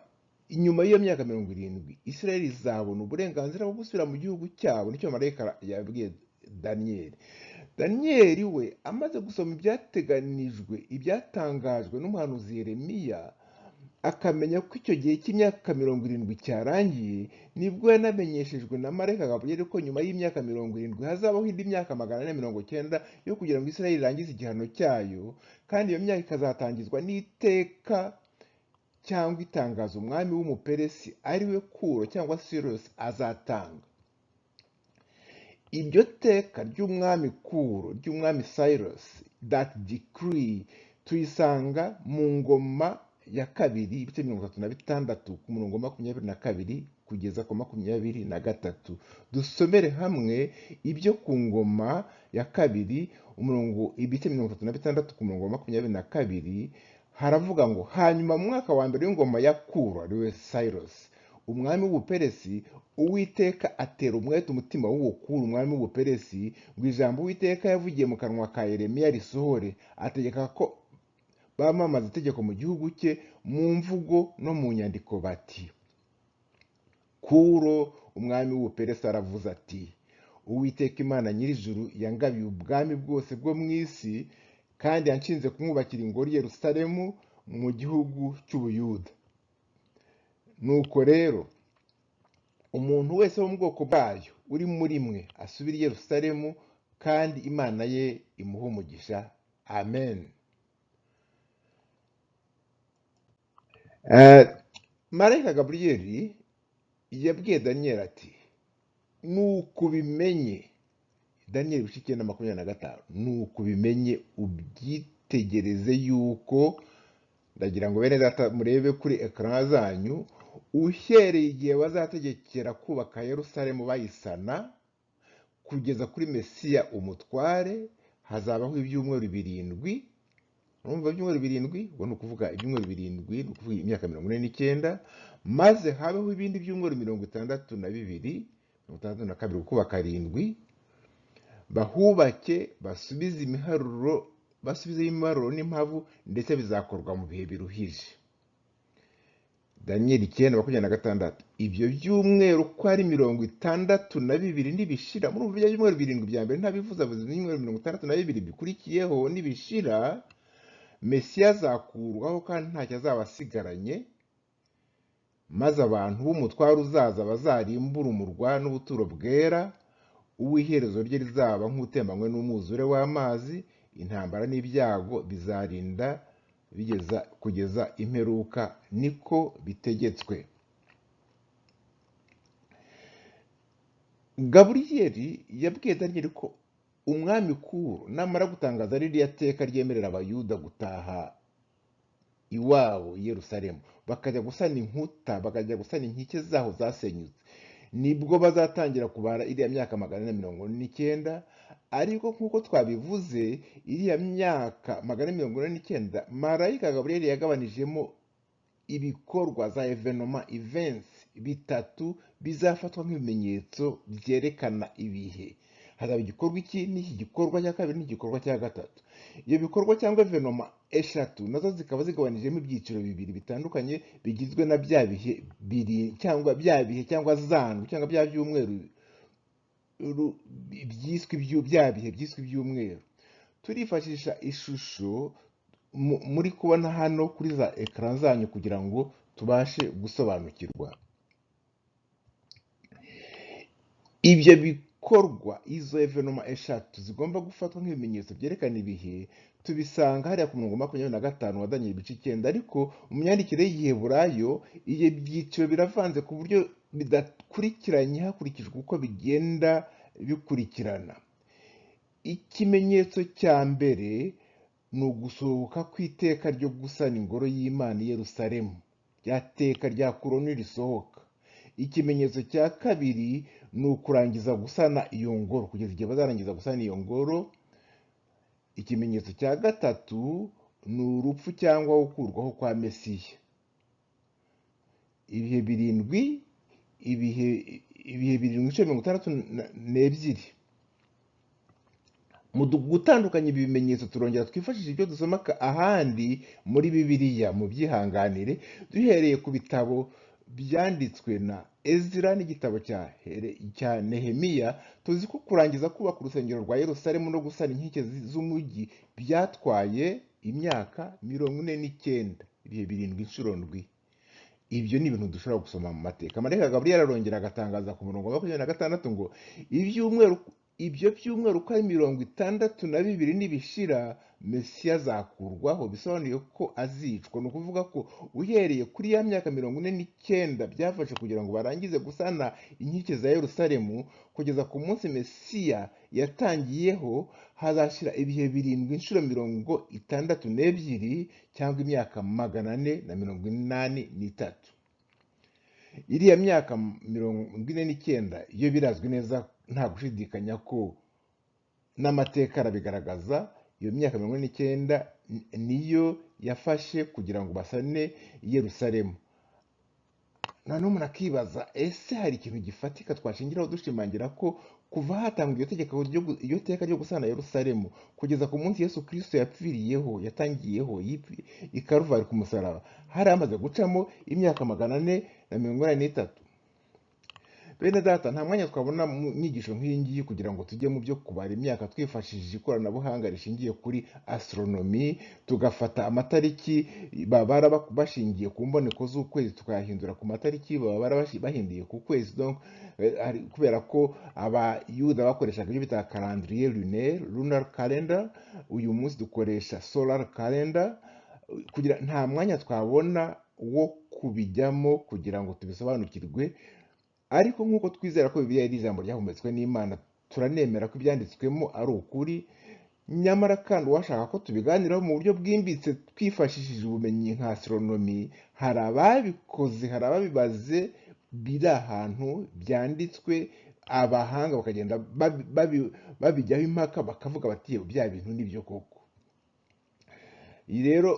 inyuma y'iyo myaka 70 Isirayeli izabona uburenganzira bwo gusubira mu gihugu cyabo. Nicyo marayika yabwiye Daniyeli. Daniyeli we amaze gusoma ibyateganijwe, ibyatangajwe n'umuhanuzi Yeremiya, akamenya ko icyo gihe cy'imyaka 70 cyarangiye, nibwo yanamenyeshejwe na marayika Gaburiyeli ko nyuma y'imyaka 70 hazabaho indi myaka 490 yo kugira ngo Isirayeli irangize igihano cyayo, kandi iyo myaka ikazatangizwa n'iteka cyangwa itangazo umwami w'umuperesi ariwe Kuro cyangwa Cyrus azatanga. Iryo teka ry'umwami Kuro, ry'umwami Cyrus, that decree, tuyisanga mu ngoma ya kabiri ibice 36 ku murongo 22 kugeza ku 23. Dusomere hamwe ibyo ku ngoma ya kabiri umurongo ibice 36 ku murongo 22. Haravuga ngo hanyuma mu mwaka wa mbere w'ingoma ya Kuro ariwe Cyrus umwami w'ubuperesi, Uwiteka atera umwete umutima w'uwo Kuro umwami w'ubuperesi ngo ijambo Uwiteka yavugiye mu kanwa ka Yeremiya risohore. Ategeka ko bamamaza itegeko mu gihugu cye mu mvugo no mu nyandiko bati: Kuro umwami w'ubuperesi aravuze ati, Uwiteka Imana nyir'ijuru yangabiye ubwami bwose bwo mu isi, kandi yanshinze kumwubakira ingoro i Yerusalemu mu gihugu cy'Ubuyuda. Nuko rero umuntu wese wo mu bwoko bwayo uri muri mwe asubire i Yerusalemu, kandi Imana ye imuhe umugisha. Amen. Marayika Gaburiyeli yabwiye Daniyeli ati, nuko ubimenye, Daniyeli ibice 9:25, nuko ubimenye ubyitegereze yuko, ndagira ngo bene data murebe kuri ekran zanyu, uhereye igihe bazategekera kubaka Yerusalemu bayisana kugeza kuri Mesiya umutware, hazabaho ibyumweru 7. Urumva ibyumweru 7, ubwo ni ukuvuga ibyumweru 7 ni ukuvuga imyaka 49, maze habeho ibindi byumweru 62 62 gukuba karindwi, bahubake basubize imiharuro n'impavu, ndetse bizakorwa mu bihe biruhije. Daniyeli 9:26. Ibyo byumweru ko ari 62 nibishira, muri ubu byumweru 7 bya mbere ntabivuza vuza, ibyumweru 62 bikurikiyeho nibishira, Mesiya azakurwaho kandi ntacyo azaba asigaranye, maze abantu b'umutwaro uzaza bazarimbura umurwa n'ubuturo bwera, uw'iherezo rye rizaba nk'utembanywe n'umwuzure w'amazi. Intambara n'ibyago bizarinda kugeza imperuka, niko bitegetswe. Gaburiyeli yabwiye Daniyeli ko umwami Kuro namara gutangaza ririya teka ryemerera abayuda gutaha iwabo i Yerusalemu, bakajya gusana inkuta, bakajya gusana inkike zaho zasenyutse, nibwo bazatangira kubara iriya myaka 449. Ariko nk'uko twabivuze, iriya myaka 449 marayika Gaburiyeli yagabanijemo ibikorwa za events bitatu bizafatwa nk'ibimenyetso byerekana ibihe. Hazaba igikorwa iki n'iki gikorwa cya kabiri n'igikorwa cya gatatu. Ibyo bikorwa cyangwa evenoma eshatu nazo zikaba zigabanijemo ibyiciro bibiri bitandukanye, bigizwe na bya bihe cyangwa bya bihe cyangwa zandu cyangwa bya byumweru bya bihe byiswe ibyumweru. Turifashisha ishusho muri kubona hano kuri za ekran zanyu kugira ngo tubashe gusobanukirwa. Ibyo bikorwa, izo evenoma eshatu zigomba gufatwa nk'ibimenyetso byerekana ibihe, tubisanga hariya ku murongo 25 wa Daniyeli 9. Ariko mu myandikire y'Igiheburayo iyo byiciro biravanze ku buryo bidakurikiranye hakurikijwe uko bigenda bikurikirana. Ikimenyetso cya mbere ni ugusohoka kw'iteka ryo gusana ingoro y'Imana i Yerusalemu, rya teka rya Kuro nirisohoka. Ikimenyetso cya kabiri ni ukurangiza gusana iyo ngoro, kugeza igihe bazarangiza gusana iyo ngoro. Ikimenyetso cya gatatu ni urupfu cyangwa gukurwaho kwa Mesiya. Ibihe birindwi, ibihe 762. Mu gutandukanya ibi bimenyetso turongera twifashisha ibyo dusoma ahandi muri Bibiliya, mu byihanganire, duhereye ku bitabo byanditswe na Ezra n'igitabo cya Nehemiya. Tuzi ko kurangiza kubaka urusengero rwa Yerusalemu no gusana inkike z'umujyi byatwaye imyaka 49, ibihe 7 inshuro ndwi. Ibyo ni ibintu dushobora gusoma mu mateka. Marayika Gaburiyeli arongera agatangaza ku murongo wa 26 ngo ibyo byumweru ko ari 62 nibishira, Mesiya azakurwaho, bisobanuye ko azicwa. Ni ukuvuga ko uhereye kuri ya myaka 49 byafashe kugira ngo barangize gusana inkike za Yerusalemu, kugeza ku munsi Mesiya yatangiyeho, hazashira ibihe 7 inshuro 62 cyangwa imyaka 483. Iriya myaka 49 iyo birazwi neza nta gushidikanya ko n'amateka arabigaragaza. Iyo myaka 49 niyo yafashe kugira ngo basane Yerusalemu. Noneho umuntu akibaza, ese hari ikintu gifatika twashingiraho dushimangira ko kuva hatangwa iryo teka ryo gusana Yerusalemu kugeza ku munsi Yesu Kristo yapfiriyeho, yatangiyeho i Karuvari ku musaraba, hari amaze gucamo imyaka 483? Bene data, nta mwanya twabona mu nyigisho nk'iyi ngiyi kugira ngo tujye mu byo kubara imyaka twifashishije ikoranabuhanga rishingiye kuri astronomy, tugafata amatariki babara bashingiye ku mboneko z'ukwezi tukayahindura ku matariki babara bahindiye ku kwezi. Donc kubera ko abayuda bakoreshaga ibyo bita calendrier lunar calendar, uyu munsi dukoresha solar calendar. Nta mwanya twabona wo kubijyamo kugira ngo tubisobanukirwe. Ariko nk'uko twizera ko Bibiliya ari ijambo ryahumetswe n'Imana, turanemera ko ibyanditswemo ari ukuri. Nyamara kandi uwashaka ko tubiganiraho mu buryo bwimbitse twifashishije ubumenyi nka astronomy, hari ababikoze, hari ababibaze, biri ahantu byanditswe, abahanga bakagenda babijyaho impaka, bakavuga bati bya bintu nibyo koko. iyi rero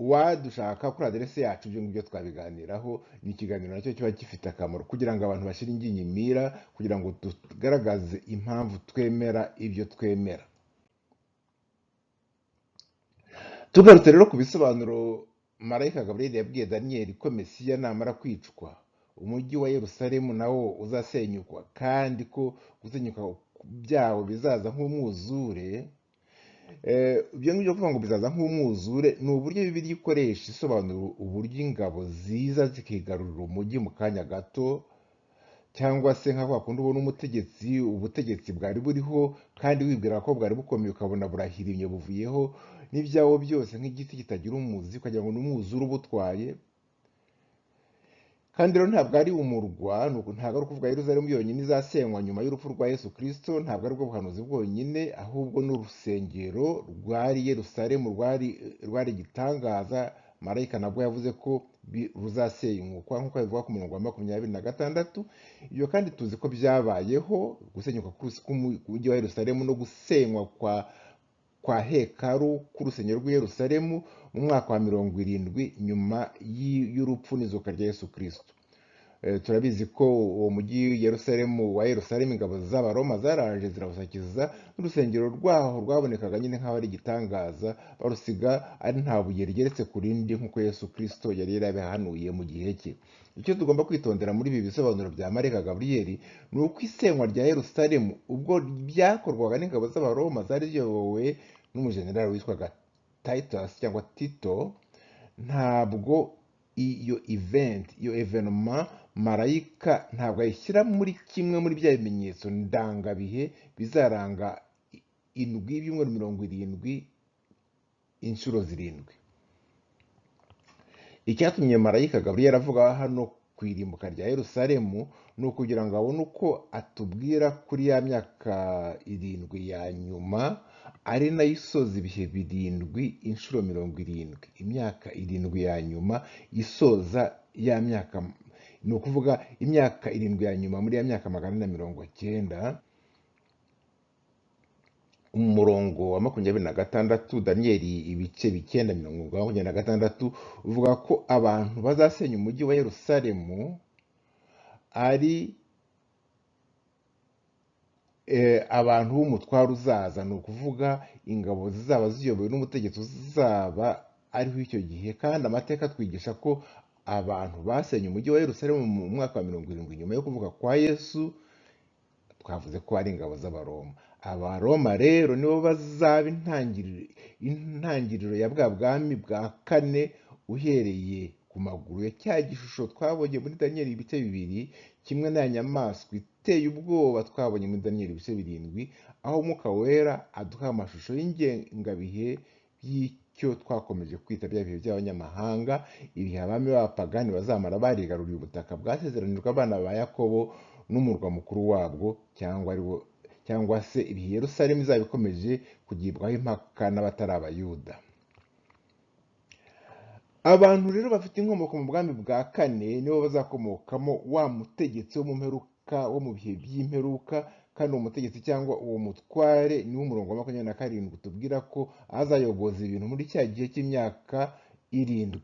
wadushaka kuri aderesi yacu ibyo ngibyo twabiganiraho. Ni ikiganiro nacyo kiba gifite akamaro kugira ngo abantu bashyire ingingimira, kugira ngo tugaragaze impamvu twemera ibyo twemera. Tugarutse rero ku bisobanuro marayika Gaburiyeli yabwiye Daniyeli ko Mesiya namara kwicwa umujyi wa Yerusalemu nawo uzasenyukwa, kandi ko gusenyuka byawo bizaza nk'umwuzure. Ibyo ngibyo kuvuga ngo bizaza nk'umwuzure ni uburyo Bibiliya ikoresha isobanura uburyo ingabo ziza zikigarurira umujyi mu kanya gato, cyangwa se nka kwa kundi ubona ubutegetsi bwari buriho kandi wibwira ko bwari bukomeye ukabona burahirimye buvuyeho n'ibyawo byose nk'igiti kitagira umuzi, ukagira ngo ni umwuzure ubutwaye. Kandi rero ntabwo ari umurwa, ntabwo ari ukuvuga Yerusalemu yonyine izasenywa nyuma y'urupfu rwa Yesu Kristo, ntabwo ari bwo buhanuzi bwonyine, ahubwo n'urusengero rwari Yerusalemu rwari igitangaza. Marayika nabwo yavuze ko ruzasenyukwa nk'uko bivuga ku murongo wa 26. Ibyo kandi tuzi ko byabayeho, gusenyuka k'umujyi wa Yerusalemu no gusenywa kwa hekaru k'urusengero rw'i Yerusalemu mu mwaka wa 70 nyuma y'urupfu n'izuka rya Yesu Kristo. Turabizi ko uwo mujyi wa Yerusalemu ingabo z'Abaroma zaraje zirawusakiza, n'urusengero rwaho rwabonekaga nyine nk'aho ari igitangaza, barusiga ari nta buye rigeretse ku rindi nk'uko Yesu Kristo yari yarabihanuye mu gihe cye. Icyo tugomba kwitondera muri ibi bisobanuro bya marayika Gaburiyeli ni uko isenywa rya Yerusalemu ubwo byakorwaga n'ingabo z'Abaroma zari ziyobowe n'umujenerali witwaga Titus cyangwa Tito, ntabwo iyo evenema marayika ntabwo ayishyira muri kimwe muri bya bimenyetso ndangabihe bizaranga ibyumweru 70 inshuro 7. Icyatumye marayika Gaburiyeli avuga hano ku irimbuka rya Yerusalemu ni ukugira ngo abone uko atubwira kuri ya myaka 7 ya nyuma, ari nayo isoza ibihe 7 inshuro 70. Imyaka 7 ya nyuma isoza ya myaka, ni ukuvuga imyaka 7 ya nyuma muri ya myaka 490. Umurongo wa 26, Daniyeli ibice 9:26 uvuga ko abantu bazasenya umujyi wa Yerusalemu ari abantu b'umutwaro uzaza, ni ukuvuga ingabo zizaba ziyobowe n'umutegetsi uzaba ariho icyo gihe. Kandi amateka twigisha ko abantu basenye umujyi wa Yerusalemu mu mwaka wa 70 nyuma yo kuvuka kwa Yesu, twavuze ko ari ingabo z'Abaroma. Abaroma rero nibo bazaba intangiriro ya bwa bwami bwa kane, uhereye ku maguru ya cya gishusho twabonye muri Daniyeli ibice 2, kimwe na nyamaswa iteye ubwoba twabonye muri Daniyeli ibice 7, aho Umwuka Wera aduha amashusho y'ingengabihe y'icyo twakomeje kwita bya bihe by'abanyamahanga, ibihe abami b'abapagani bazamara barigaruriye ubutaka bwasezeranirwa abana ba Yakobo n'umurwa mukuru wabwo, cyangwa se ibihe Yerusalemu izaba ikomeje kugibwaho impaka n'abatari Abayuda. Abantu rero bafite inkomoko mu bwami bwa kane nibo bazakomokamo wa mutegetsi wo mu mperuka, wo mu bihe by'imperuka. Kandi uwo mutegetsi cyangwa uwo mutware niwo umurongo wa 27 tubwira ko azayoboza ibintu muri cya gihe cy'imyaka 7.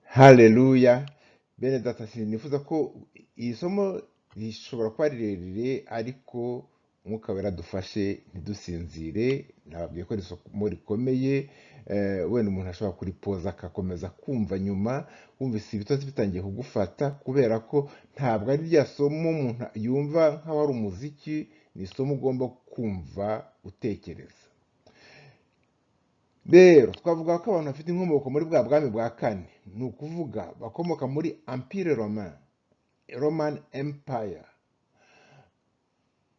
Haleluya! Bene data, sinifuza ko iyi somo rishobora kuba rirerire, ariko Umwuka Wera dufashe ntidusinzire. Nababwiye ko isomo rikomeye, wenda umuntu ashobora kuripoza akakomeza kumva nyuma, wumvise ibitotsi bitangiye kugufata, kubera ko ntabwo ari rya somo umuntu yumva nk'aho ari umuziki, ni isomo ugomba kumva utekereza. Rero twavuga ko abantu bafite inkomoko muri bwa bwami bwa kane, ni ukuvuga bakomoka muri Empire Roman Empire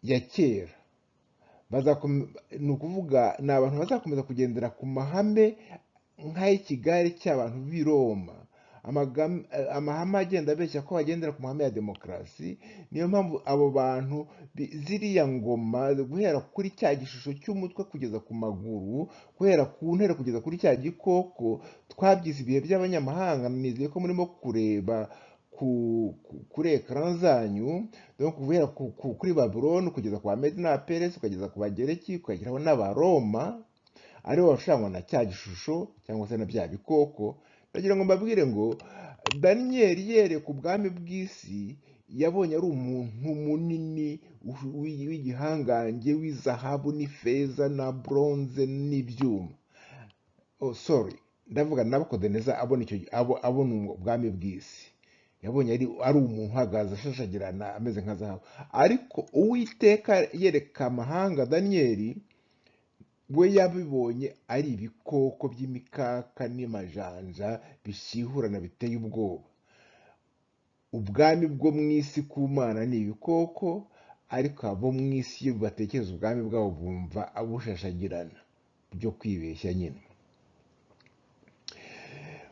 ya kera. Ni ukuvuga ni abantu bazakomeza kugendera ku mahame nk'ay'ikigare cy'abantu b'i Roma, amahame agenda abeshya ko bagendera ku mahame ya demokarasi. Niyo mpamvu abo bantu ziriya ngoma, guhera kuri cya gishusho cy'umutwe kugeza ku maguru, guhera ku ntera kugeza kuri cya gikoko, twabyize ibihe by'abanyamahanga. Nizeye ko murimo kureba kuri ekara zanyu, guhera kuri Babuloni kugeza ku Bamedi n'Abaperesi ukageza ku Bagereki ukageraho n'Abaroma, aribo bashushanywa na cya gishusho cyangwa se na bya bikoko. Ndagira ngo mbabwire ngo Daniyeli yereka ubwami bw'isi yabonye ari umuntu munini w'igihangange w'izahabu n'ifeza na bronze n'ibyuma. Ndavuga Nabukadineza abona ubwami bw'isi, yabonye ari umuntu uhagaze ashashagirana ameze nka zahabu. Ariko Uwiteka yereka amahanga Daniyeli we yabibonye ari ibikoko by'imikaka n'amajanja bishihurana biteye ubwoba. Ubwami bwo mu isi ku Mana ni ibikoko, ariko abo mu isi iyo batekereza ubwami bwabo bumva abushashagirana, byo kwibeshya nyine.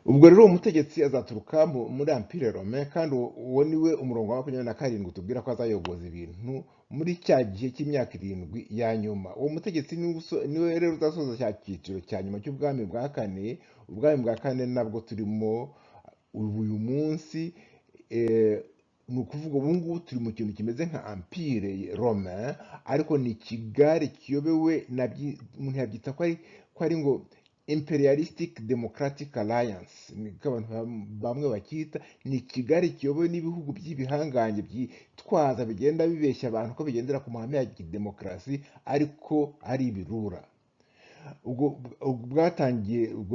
Ubwo rero umutegetsi azaturuka muri Empire Romain, kandi uwo niwe umurongo wa 27 utubwira ko azayoboza ibintu muri cya gihe cy'imyaka 7 ya nyuma. Uwo mutegetsi niwe rero uzasoza cya cyiciro cya nyuma cy'ubwami bwa kane. Ubwami bwa kane nabwo turimo uyu munsi, ni ukuvuga ubu ngubu turi mu kintu kimeze nka Empire Romain, ariko ni ikigare kiyobewe, umuntu yabyita ko ari ngo Imperialistic Democratic Alliance, niko abantu bamwe bakita. Ni ikigare kiyobowe n'ibihugu by'ibihangange byitwaza bigenda bibeshya abantu ko bigendera ku mahame ya demokarasi, ariko ari ibirura. Ubwo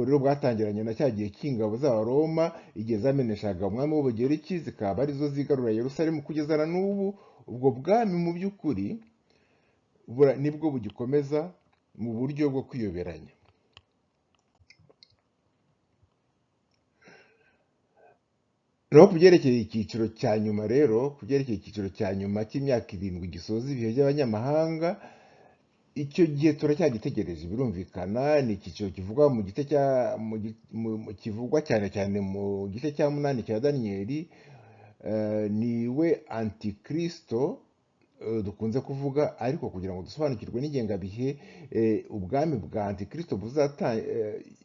rero bwatangiranye na cya gihe cy'ingabo z'Abaroma, igihe zameneshaga umwami w'Ubugereki zikaba arizo zigarura Yerusalemu kugeza na n'ubu. Ubwo bwami mu by'ukuri nibwo bugikomeza mu buryo bwo kwiyoberanya. Naho kubyerekeye icyiciro cya nyuma rero, icyiciro cya nyuma cy'imyaka 7 gisoza ibihe by'abanyamahanga, icyo gihe turacyagitegereje. Birumvikana ni icyiciro kivugwa kivugwa cyane cyane mu gice cya 8 cya Daniyeli. Niwe Antikristo dukunze kuvuga, ariko kugira ngo dusobanukirwe n'ingengabihe ubwami bwa Antikristo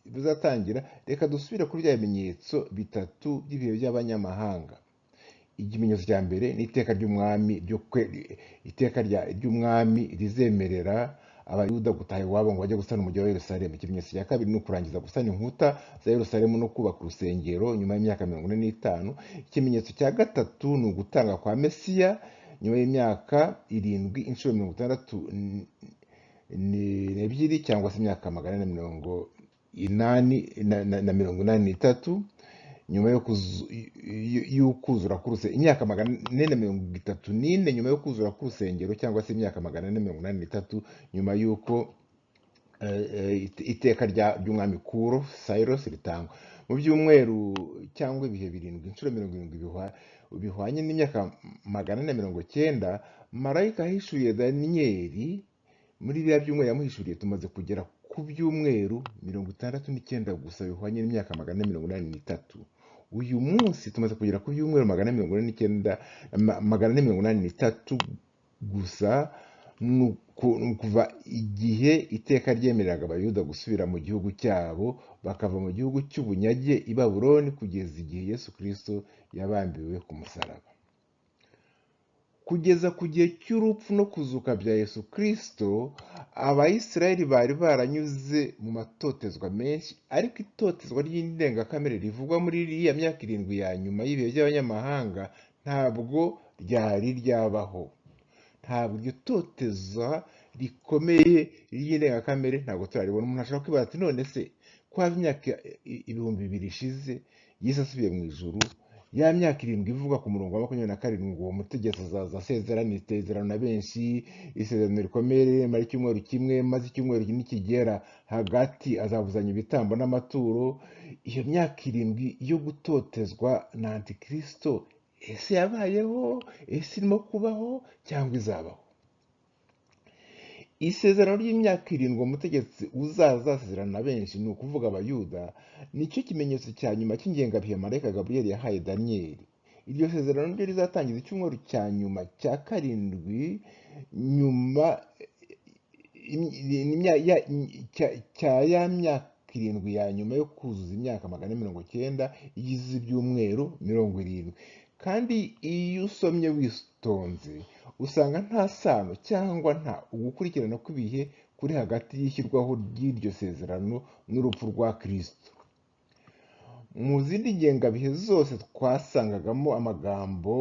buzatangira, reka dusubire kuri bya bimenyetso 3 by'ibihe by'abanyamahanga. Ikimenyetso cya mbere ni iteka ry'umwami rizemerera Abayuda gutaha iwabo ngo bajye gusana umujyi wa Yerusalemu. Ikimenyetso cya kabiri ni ukurangiza gusana inkuta za Yerusalemu no kubaka urusengero nyuma y'imyaka 45. Ikimenyetso cya gatatu ni ugutanga kwa Mesiya nyuma y'imyaka 7 inshuro 62 cyangwa se imyaka 483, nyuma y'ukuzura k'urusengero, imyaka 434 nyuma yo kuzura k'urusengero, cyangwa se imyaka 483 nyuma y'uko iteka ry'umwami Kuro Cyrus ritangwa. Mu byumweru cyangwa ibihe 7 inshuro 70 bihwanye n'imyaka 490, marayika ahishuye Daniyeli muri biriya byumweru yamuhishuriye, tumaze kugera ku byumweru 69 gusa bihwanye n'imyaka 483. Uyu munsi tumaze kugera ku byumweru 483 gusa, kuva igihe iteka ryemereraga Abayuda gusubira mu gihugu cyabo, bakava mu gihugu cy'ubunyage i Babuloni, kugeza igihe Yesu Kristo yabambiwe ku musaraba. Kugeza ku gihe cy'urupfu no kuzuka bya Yesu Kristo, Abayisiraheli bari baranyuze mu matotezwa menshi, ariko itotezwa ry'indengakamere rivugwa muri iriya myaka 7 ya nyuma y'ibihe by'abanyamahanga ntabwo ryari ryabaho. Ntabwo iryo toteza rikomeye ry'indengakamere ntabwo turaribona. Umuntu ashobora kwibaza ati, none se ko hava imyaka 2000 ishize Yesu asubiye mu ijuru, ya myaka 7 ivuga ku murongo wa 27, uwo mutegetsi azaza asezerana isezerano na benshi, isezerano rikomeye rimara icyumweru kimwe, maze icyumweru nikigera hagati azabuzanya ibitambo n'amaturo. Iyo myaka 7 yo gutotezwa na Antikristo, ese yabayeho? Ese irimo kubaho cyangwa izabaho? Isezerano ry'imyaka 7 umutegetsi uzaza asezerana na benshi, ni ukuvuga Abayuda, nicyo kimenyetso cya nyuma cy'ingengabihe marayika Gaburiyeli yahaye Daniyeli. Iryo sezerano ryo rizatangiza icyumweru cya nyuma cya 7 nyuma cya ya myaka 7 ya nyuma yo kuzuza imyaka 490 igize ibyumweru 70. kandi iyo usomye witonze usanga nta sano cyangwa nta ugukurikirana kw'ibihe kuri hagati y'ishyirwaho ry'iryo sezerano n'urupfu rwa Kristo. Mu zindi ngengabihe zose twasangagamo amagambo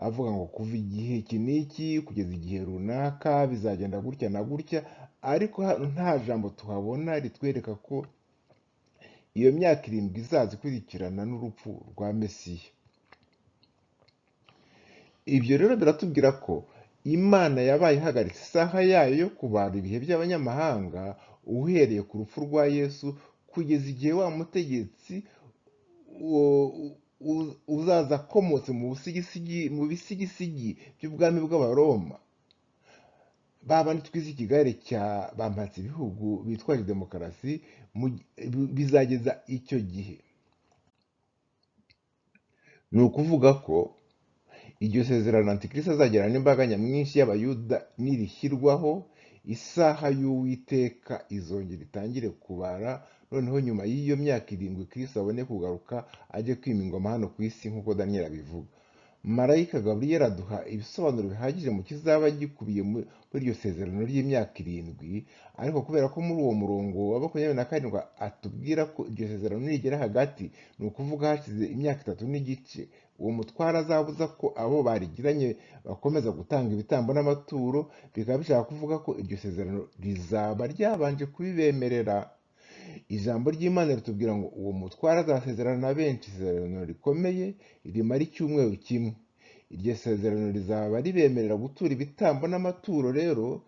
avuga ngo kuva igihe iki n'iki kugeza igihe runaka bizagenda gutya na gutya, ariko hano nta jambo tuhabona ritwereka ko iyo myaka 7 izaza ikurikirana n'urupfu rwa Mesiya. Ibyo rero biratubwira ko Imana yabaye ihagaritse isaha yayo yo kubara ibihe by'abanyamahanga uhereye ku rupfu rwa Yesu kugeza igihe wa mutegetsi uzaza akomotse mu bisigisigi by'ubwami bw'Abaroma, babandi twize ikigare cya bampatse ibihugu bitwaje demokarasi, bizageza icyo gihe. Ni ukuvuga ko iryo sezerano Antikristo azagirana n'imbaga nyamwinshi y'Abayuda nirishyirwaho, isaha y'Uwiteka izongera itangire kubara, noneho nyuma y'iyo myaka 7 Kristo abone kugaruka ajye kwima ingoma hano ku isi nk'uko Daniel abivuga. Marayika Gaburiyeli aduha ibisobanuro bihagije mu kizaba gikubiye muri iryo sezerano ry'imyaka 7, ariko kubera ko muri uwo murongo wa 27 atubwira ko iryo sezerano nirigera hagati, ni ukuvuga hashize imyaka 3 n'igice, uwo mutware azabuza ko abo barigiranye bakomeza gutanga ibitambo n'amaturo, bikaba bishaka kuvuga ko iryo sezerano rizaba ryabanje kubibemerera. Ijambo ry'Imana ritubwira ngo uwo mutware azasezerana na benshi isezerano rikomeye rimara icyumweru kimwe. Iryo sezerano rizaba ribemerera gutura ibitambo n'amaturo. Rero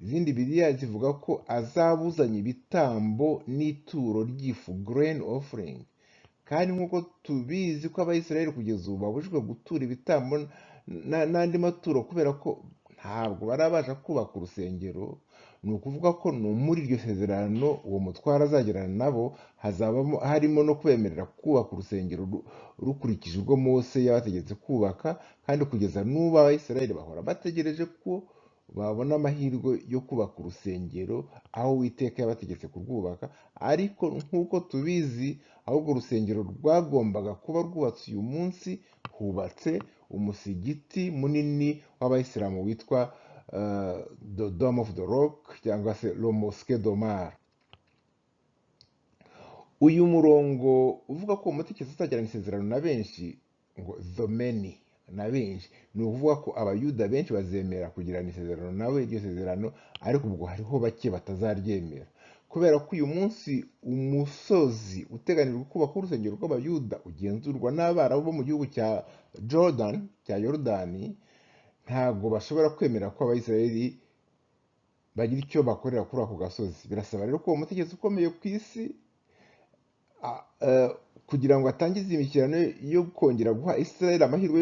izindi Bibiliya zivuga ko azabuzanya ibitambo n'ituro ry'ifu, grain offering, kandi nk'uko tubizi ko Abayisiraheli kugeza ubu babujijwe gutura ibitambo n'andi maturo kubera ko ntabwo barabasha kubaka urusengero. Ni ukuvuga ko no muri iryo sezerano uwo mutware azagirana nabo hazabamo harimo no kwemerera kubaka urusengero rukurikije ubwo Mose yabategetse kubaka, kandi kugeza n'ubu Abayisiraheli bahora bategereje ko babona amahirwe yo kubaka urusengero aho Uwiteka yabategetse kurwubaka. Ariko nk'uko tubizi, ahubwo urusengero rwagombaga kuba rwubatse uyu munsi, hubatse umusigiti munini w'Abayisilamu witwa the Dome of the Rock cyangwa se Le Mosquée d'Omar. Uyu murongo uvuga ko umutegetsi azagirana isezerano na benshi, ngo the many, na benshi, ni ukuvuga ko Abayuda benshi bazemera kugirana isezerano nawe iryo sezerano, ariko ubwo hariho bake batazaryemera, kubera ko uyu munsi umusozi uteganijwe kubaka urusengero rw'Abayuda ugenzurwa n'Abarabu bo mu gihugu cya Yorodani. Ntabwo bashobora kwemera ko Abayisiraheli bagira icyo bakorera kuri ako gasozi. Birasaba rero ko uwo mutegetsi ukomeye ku isi kugira ngo atangize imishyikirano yo kongera guha Isiraheli amahirwe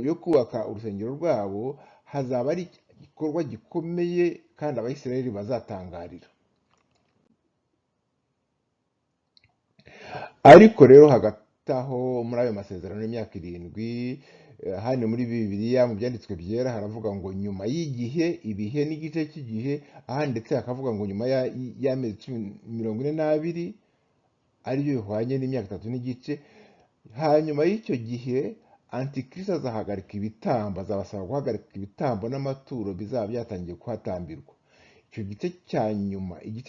yo kubaka urusengero rwabo, hazaba ari igikorwa gikomeye kandi Abayisiraheli bazatangarira. Ariko rero hagati aho muri ayo masezerano y'imyaka 7, hano muri Bibiliya mu byanditswe byera haravuga ngo nyuma y'igihe, ibihe n'igice cy'igihe, aha ndetse hakavuga ngo nyuma y'amezi 42, ariyo bihwanye n'imyaka 3 n'igice. Hanyuma y'icyo gihe Antikristo azahagarika ibitambo, azabasaba guhagarika ibitambo n'amaturo bizaba byatangiye kuhatambirwa. Icyo igice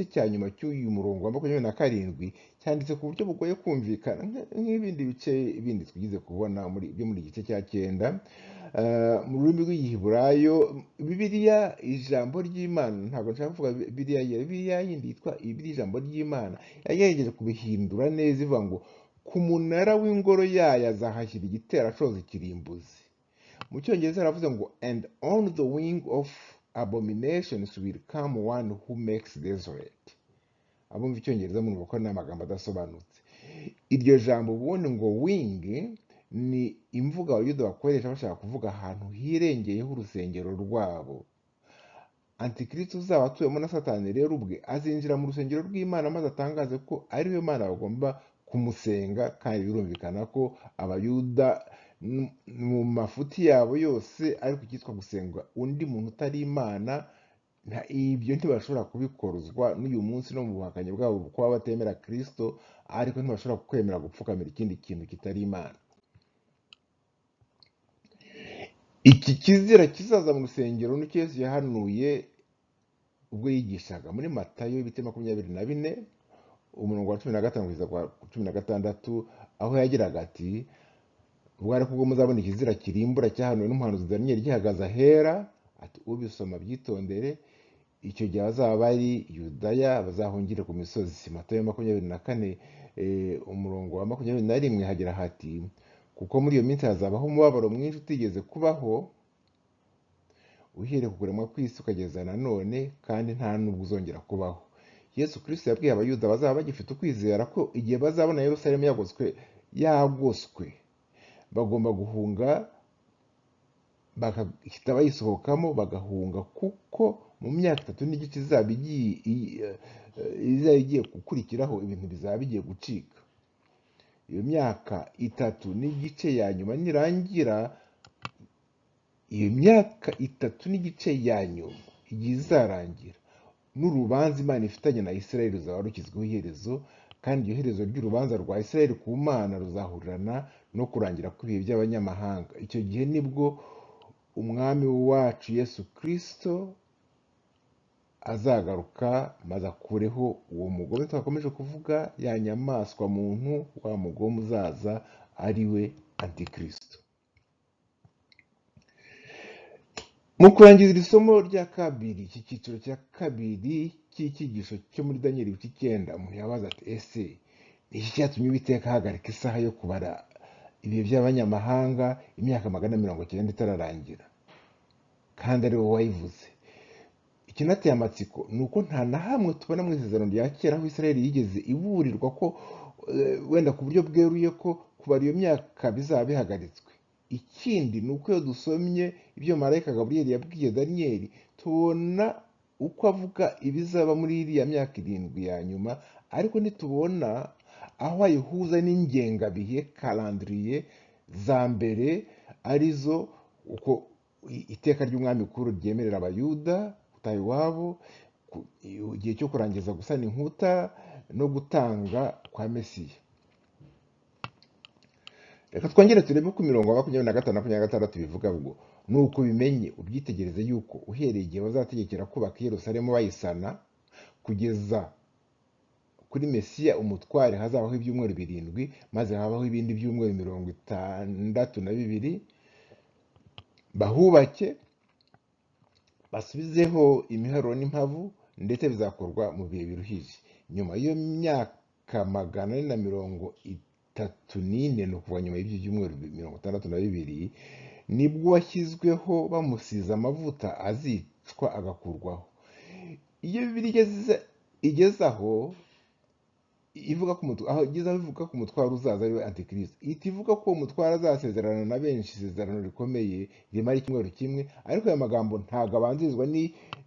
cya nyuma cy'uyu murongo wa 27 cyanditse ku buryo bugoye kumvikana nk'ibindi bice bindi twigize kubona byo muri igice cya 9. Mu rurimi rw'Igiheburayo, Bibiliya ijambo ry'Imana, ntabwo nshaka kuvuga Bibiliya yindi yitwa Bibiliya ijambo ry'Imana, yagerageje kubihindura neza ivuga ngo ku munara w'ingoro yayo azahashyira igiterashozi kirimbuzi. Mu Cyongereza haravuze ngo and on the wing of abominations will come one who makes desolate. Abumva Icyongereza murumva ko ni amagambo adasobanutse. Iryo jambo ubundi ngo wing ni imvuga Abayuda bakoresha bashaka kuvuga ahantu hirengeyeho urusengero rwabo. Antikristo uzaba atuwemo na Satani rero ubwe azinjira mu rusengero rw'Imana maze atangaze ko ari we Mana bagomba kumusenga, kandi birumvikana ko Abayuda mu mafuti yabo yose ariko icyitwa gusenga undi muntu utari Imana, ibyo ntibashobora kubikorozwa n'uyu munsi no mu buhakanyi bwabo kuba batemera Kristo, ariko ntibashobora kwemera gupfukamira ikindi kintu kitari Imana. iki kizira kizaza mu rusengero nicyo Yesu yahanuye ubwo yigishaga muri Matayo ibice 24 umurongo wa 15 kugeza kwa 16, aho yagiraga ati ubwo ariko ubwo muzabona ikizira kirimbura cyahanuwe n'umuhanuzi Daniyeli gihagaze ahera, ati ubisoma byitondere, icyo gihe bazaba bari Yudaya bazahungire ku misozi. Matayo 24 umurongo wa 21 hagira hati kuko muri iyo minsi hazabaho umubabaro mwinshi utigeze kubaho uhereye ku kuremwa kw'isi ukageza na none, kandi nta n'ubwo uzongera kubaho. Yesu Kristo yabwiye abayuda bazaba bagifite ukwizera ko igihe bazabona Yerusalemu yagoswe bagomba guhunga, bagahita bayisohokamo bagahunga, kuko mu myaka 3 n'igice izaba igiye gukurikiraho ibintu bizaba bigiye gucika. Iyo myaka 3 n'igice ya nyuma nirangira, iyo myaka 3 n'igice ya nyuma igihe izarangira, n'urubanza Imana ifitanye na Isirayeli ruzaba rukizweho iherezo, kandi iryo herezo ry'urubanza rwa Isirayeli ku Mana ruzahurirana no kurangira kw'ibihe by'abanyamahanga. Icyo gihe nibwo umwami wacu Yesu Kristo azagaruka maze akureho uwo mugome twakomeje kuvuga, ya nyamaswa muntu, wa mugome uzaza ari we Antikristo. Mu kurangiza iri somo rya kabiri, iki cyiciro cya kabiri cy'icyigisho cyo muri Daniyeli 9, umuntu yabaza ati ese ni iki cyatumye Uwiteka ahagarika isaha yo kubara ibihe by'abanyamahanga imyaka 190 itararangira, kandi ari wowe wayivuze? Ikinateye amatsiko ni uko nta na hamwe tubona mu isezerano rya kera aho Isirayeli yigeze iburirwa ko wenda ku buryo bweruye ko kubara iyo myaka bizaba bihagaritswe. Ikindi ni uko iyo dusomye ibyo marayika Gaburiyeli yabwiye Daniyeli, tubona uko avuga ibizaba muri iriya myaka 7 ya nyuma, ariko ntitubona aho ayihuza n'ingengabihe calendrier za mbere, arizo uko iteka ry'umwami mukuru ryemerera abayuda gutaha iwabo, igihe cyo kurangiza gusana inkuta no gutanga kwa Mesiya. Reka twongere turebe ku mirongo 25-26 bivuga ngo nuko bimenye ubyitegereze yuko uhereye igihe bazategekera kubaka Yerusalemu bayisana kugeza kuri Mesiya umutware hazabaho ibyumweru 7, maze habaho ibindi byumweru 62 bahubake basubizeho imiharuro n'impavu, ndetse bizakorwa mu bihe biruhije. Nyuma y'iyo myaka 434, no kuva nyuma y'ibyo byumweru 62, nibwo washyizweho bamusize amavuta azicwa agakurwaho. Iyo Bibiliya igeze aho ivuga ko umutwaro uzaza ari we Antikristo, ihita ivuga ko uwo mutwaro azasezerana na benshi isezerano rikomeye rimara icyumweru kimwe, ariko aya magambo ntabwo abanzirizwa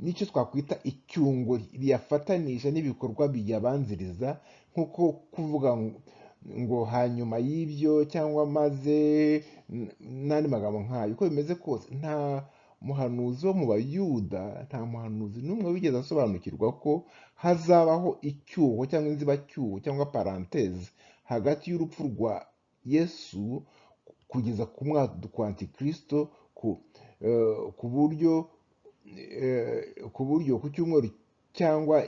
n'icyo twakwita icyungo riyafatanisha n'ibikorwa biyabanziriza, nk'uko kuvuga ngo hanyuma y'ibyo cyangwa maze n'andi magambo nk'ayo. Uko bimeze kose, nta muhanuzi wo mu Bayuda, nta muhanuzi n'umwe wigeze asobanukirwa ko hazabaho icyuho cyangwa inzibacyuho cyangwa paranteze hagati y'urupfu rwa Yesu kugeza ku mwaduko wa Antikristo, ku buryo ku cyumweru cyangwa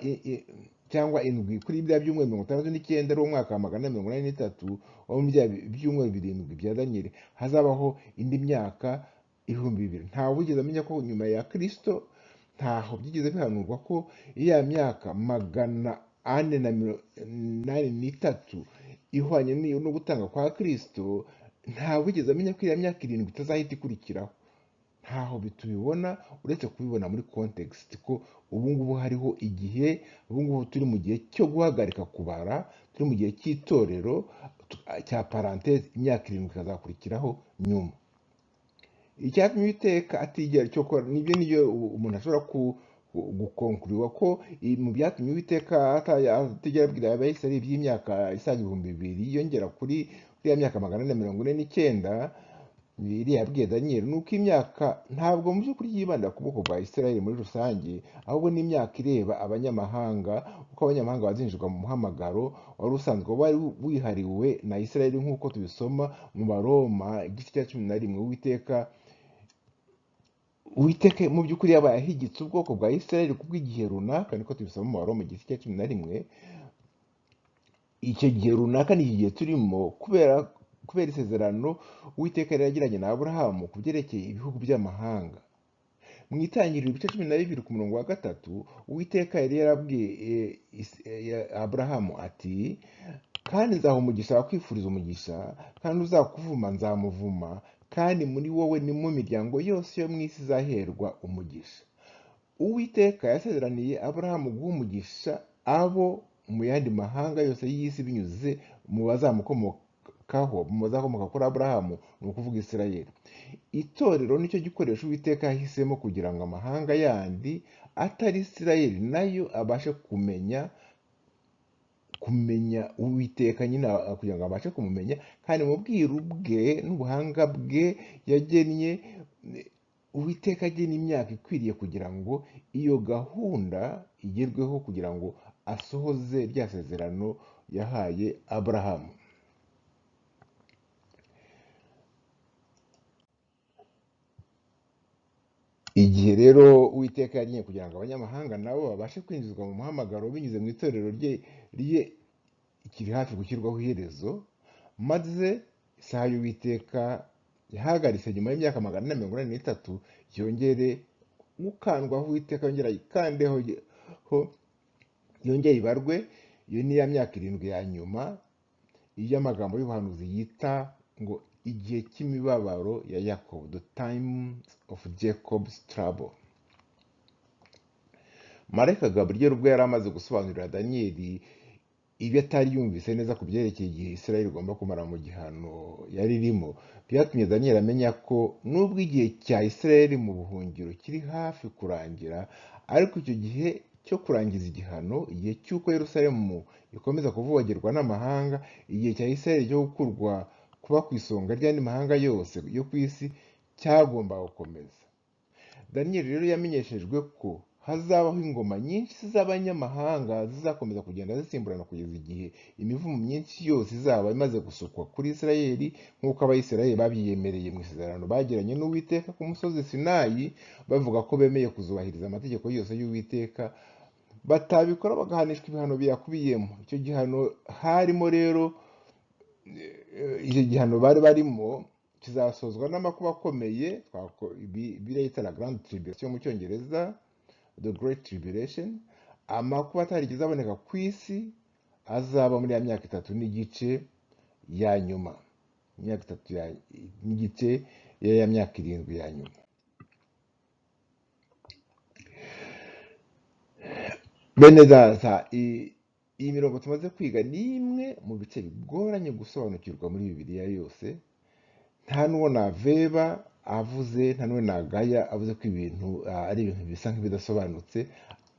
indwi kuri bya byumweru 69 ari wo mwaka wa 183 wo mu bya byumweru 7 bya Daniyeli hazabaho indi myaka 2000. Ntawe wigeze amenya ko nyuma ya Kristo, ntaho byigeze bihanurwa ko iya myaka 483 ihwanye no gutanga kwa Kristo, ntawe wigeze amenya ko iya myaka 7 itazahita ikurikiraho. Ntaho bitubibona uretse kubibona muri context ko ubungubu hariho igihe, ubungubu turi mu gihe cyo guhagarika kubara, turi mu gihe cy'itorero cya paranteze, imyaka 7 ikazakurikiraho nyuma. Icyatumye Uwiteka atigera cyo kora nibyo umuntu ashobora gukonkuriwa ko mu byatumye Uwiteka atigera abwira Abayisirayeli by'imyaka isaga 2000 yongera kuri ya myaka 449 iriya yabwiye Daniyeli, nuko imyaka ntabwo mu by'ukuri yibanda ku bwoko bwa Isirayeli muri rusange, ahubwo n'imyaka ireba abanyamahanga, uko abanyamahanga bazinjirwa mu muhamagaro wari usanzwe wari wihariwe na Isirayeli, nk'uko tubisoma mu Baroma igice cya 11. Uwiteka Uwiteka mu by'ukuri yabaye ahigitse ubwoko bwa Isirayeli kubw'igihe runaka, niko tubisoma mu Baroma igice cya 11. Icyo gihe runaka ni iki gihe turimo, kubera isezerano Uwiteka yari yagiranye na Aburahamu ku byerekeye ibihugu by'amahanga. Mu itangiriro ibice 12 ku murongo wa 3, Uwiteka yari yarabwiye Aburahamu ati, kandi nzaha umugisha abakwifuriza umugisha, kandi uzakuvuma nzamuvuma, kandi muri wowe ni mu miryango yose yo mu isi izaherwa umugisha. Uwiteka yasezeraniye Aburahamu guha umugisha abo mu yandi mahanga yose y'isi binyuze mu bazakomoka kuri Aburahamu, ni ukuvuga Isirayeli. Itorero nicyo gikoresho Uwiteka yahisemo kugira ngo amahanga yandi atari Isirayeli nayo abashe kumenya Uwiteka, nyine kugira ngo abashe kumumenya, kandi mu bwiru bwe n'ubuhanga bwe yagennye. Uwiteka agena imyaka ikwiriye kugira ngo iyo gahunda igerweho, kugira ngo asohoze rya sezerano yahaye Aburahamu. Igihe rero Uwiteka yagiye kugira ngo abanyamahanga nabo babashe kwinjizwa mu muhamagaro binyuze mu itorero rye kiri hafi gushyirwaho iherezo, maze isaha y'Uwiteka yahagaritse nyuma y'imyaka 483, yongere gukandwaho Uwiteka yongera yikandeho yongere ibarwe. Iyo ni ya myaka 7 ya nyuma y'amagambo y'ubuhanuzi yita ngo igihe cy'imibabaro ya Yakobo, the times of Jacob's trouble. Marayika Gabriel ubwo yari amaze gusobanurira Daniyeli ibyo atari yumvise neza ku byerekeye igihe Isirayeli igomba kumara mu gihano yari irimo, byatumye Daniyeli amenya ko nubwo igihe cya Isirayeli mu buhungiro kiri hafi kurangira, ariko icyo gihe cyo kurangiza igihano, igihe cy'uko Yerusalemu ikomeza kuvogirwa n'amahanga, igihe cya Isirayeli cyo gukurwa kuba ku isonga ry'andi mahanga yose yo ku isi cyagombaga gukomeza. Daniyeli rero yamenyeshejwe ko hazabaho ingoma nyinshi z'abanyamahanga zizakomeza kugenda zisimburana kugeza igihe imivumo myinshi yose izaba imaze gusukwa kuri Isirayeli, nk'uko Abayisirayeli babyiyemereye mu isezerano bagiranye n'Uwiteka ku musozi Sinayi, bavuga ko bemeye kuzubahiriza amategeko yose y'Uwiteka, batabikora bagahanishwa ibihano biyakubiyemo. Icyo gihano harimo rero icyo gihano bari barimo kizasozwa n'amakuba akomeye birayita la Grande Tribulation mu Cyongereza, the Great Tribulation, amakuba atarigeze aboneka ku isi azaba muri ya myaka 3 n'igice ya nyuma, imyaka 3 n'igice ya myaka 7 ya nyuma. Bene data, iyi mirongo tumaze kwiga ni imwe mu bice bigoranye gusobanukirwa muri Bibiliya yose. Nta n'uwo naveba avuze, nta n'uwo nagaya avuze ko ibintu ari ibintu bisa nk'ibidasobanutse,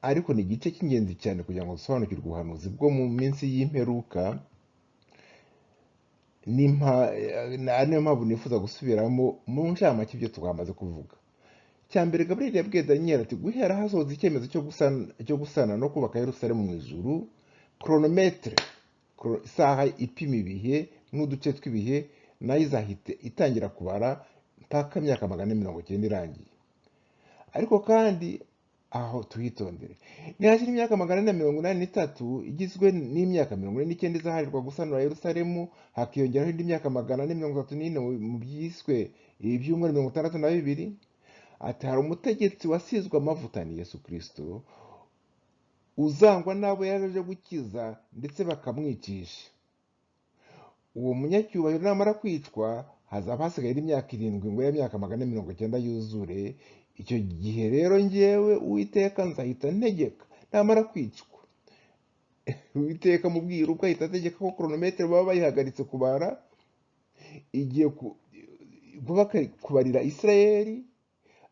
ariko ni igice cy'ingenzi cyane kugira ngo dusobanukirwe ubuhanuzi bwo mu minsi y'imperuka. Niyo mpamvu nifuza gusubiramo mu ncamake ibyo twamaze kuvuga. Cya mbere, Gabriel yabwiye Daniyeli ati, guhera hasohoza icyemezo cyo gusana no kubaka Yerusalemu mu ijuru, kronometre, isaha ipima ibihe n'uduce tw'ibihe, nayo izahita itangira kubara mpaka imyaka 490 irangiye. Ariko kandi aho tuhitondere, nihashira imyaka 483 igizwe n'imyaka 49 izaharirwa gusanura Yerusalemu, hakiyongeraho indi myaka 434 mu byiswe ibyumweru 62. Ati, hari umutegetsi wasizwe amavuta, ni Yesu Kristo, uzangwa n'abo yaje gukiza ndetse bakamwicisha. Uwo munyacyubahiro namara kwicwa, hazaba hasigaye imyaka 7 ngo ya myaka 490 yuzure. Icyo gihe rero njyewe Uwiteka nzahita ntegeka, namara kwicwa Uwiteka mu bwiru bwo ahita ategeka ko kronometre baba bayihagaritse kubara, igiye kubarira Isirayeli,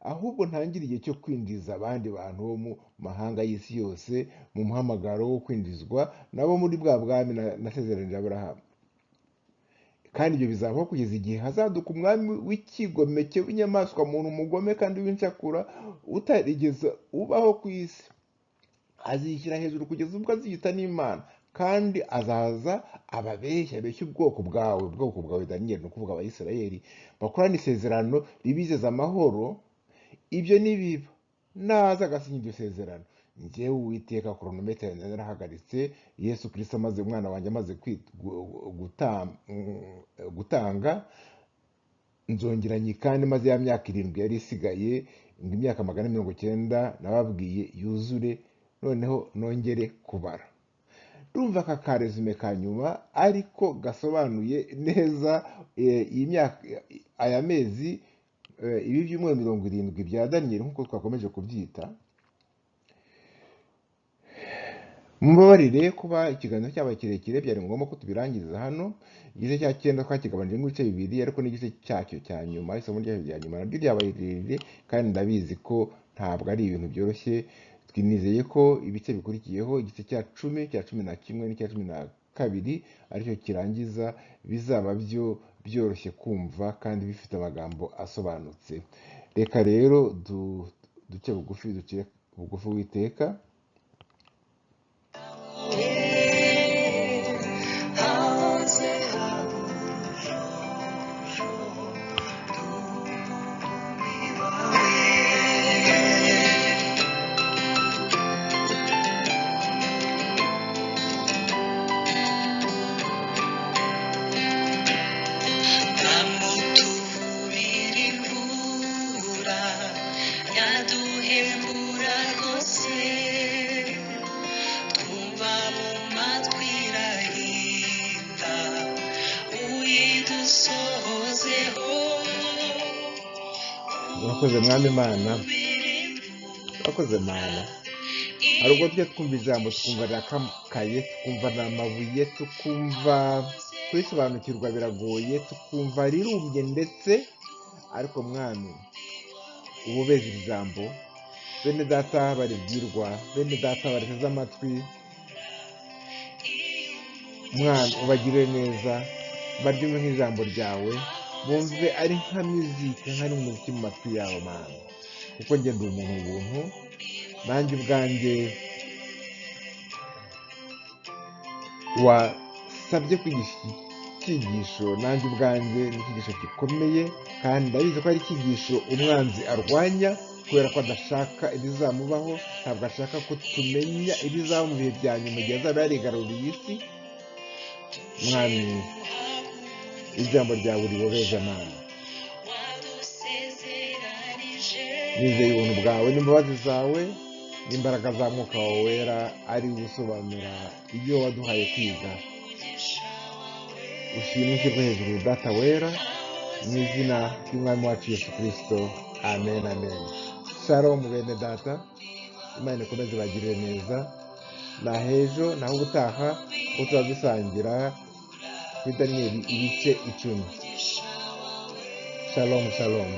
ahubwo ntangira igihe cyo kwinjiza abandi bantu bo mu mahanga y'isi yose mu muhamagaro wo kwinjizwa nabo muri bwa bwami nasezeranije Aburahamu. Kandi ibyo bizabaho kugeza igihe hazaduka umwami w'ikigomeke w'inyamaswa, muntu umugome kandi w'incakura utarigeze ubaho ku isi. Azishyira hejuru kugeza ubwo aziyita n'Imana, kandi azaza abeshya ubwoko bwawe Daniyeli, ni ukuvuga Abayisirayeli, bakorana isezerano ribizeza amahoro, ibyo nibiba naza agasinya iryo sezerano, njyewe Uwiteka koronometero narahagaritse, Yesu Kristo amaze, umwana wanjye amaze gutanga, nzongera nyikande maze ya myaka 7 yari isigaye, ngo imyaka 190 nababwiye yuzure, noneho nongere kubara. Urumva aka karezume ka nyuma ariko gasobanuye neza iyi myaka, aya mezi, ibi byumweru 70 bya Daniyeli nk'uko twakomeje kubyita. Mubabarire kuba ikiganiro cyaba kirekire, byari ngombwa ko tubirangiriza hano. Igice cya 9 twakigabanije mu bice bibiri, ariko n'igice cyacyo cya nyuma, isomo rya nyuma naryo ryabaye rirerire, kandi ndabizi ko ntabwo ari ibintu byoroshye. Twinizeye ko ibice bikurikiyeho, igice cya 10, cya 11 n'icya 12 aricyo kirangiza, bizaba byo byoroshye kumva kandi bifite amagambo asobanutse. Reka rero duce bugufi, duce bugufi Uwiteka. Urakoze Mwami Imana, urakoze Mana. Hari ubwo tujya twumva ijambo tukumva rirakakaye, tukumva ni amabuye, tukumva kurisobanukirwa biragoye, tukumva rirumbye ndetse, ariko Mwami ubu beza iri jambo, bene data baribwirwa, bene data bariteze amatwi, Mwami ubagire neza, baryumve nk'ijambo ryawe, bumve ari nka muzika, nk'ari umuziki mu matwi yawe Mana, kuko njye ndi umuntu ubuntu, nanjye ubwanjye wasabye kwigisha icyigisho, nanjye ubwanjye ni icyigisho gikomeye, kandi ndabizi ko ari icyigisho umwanzi arwanya, kubera ko adashaka ibizamubaho, ntabwo ashaka ko tumenya ibizaba mu bihe bya nyuma, igihe azaba yarigaruriye isi. Mwami, ijambo ryawe ribobeza Mana, nizeye ubuntu bwawe n'imbabazi zawe n'imbaraga za Mwuka wawe wera, ari gusobanura ibyo waduhaye kwiga. Ushimwe ushyirwe hejuru Data wera, mu izina ry'Umwami wacu Yesu Kristo, amen amen. Shalom bene data, Imana ikomeze bagirire neza, na hejo naho ubutaha ko tuzadusangira kuri Daniyeli ibice 10. Shalom shalom.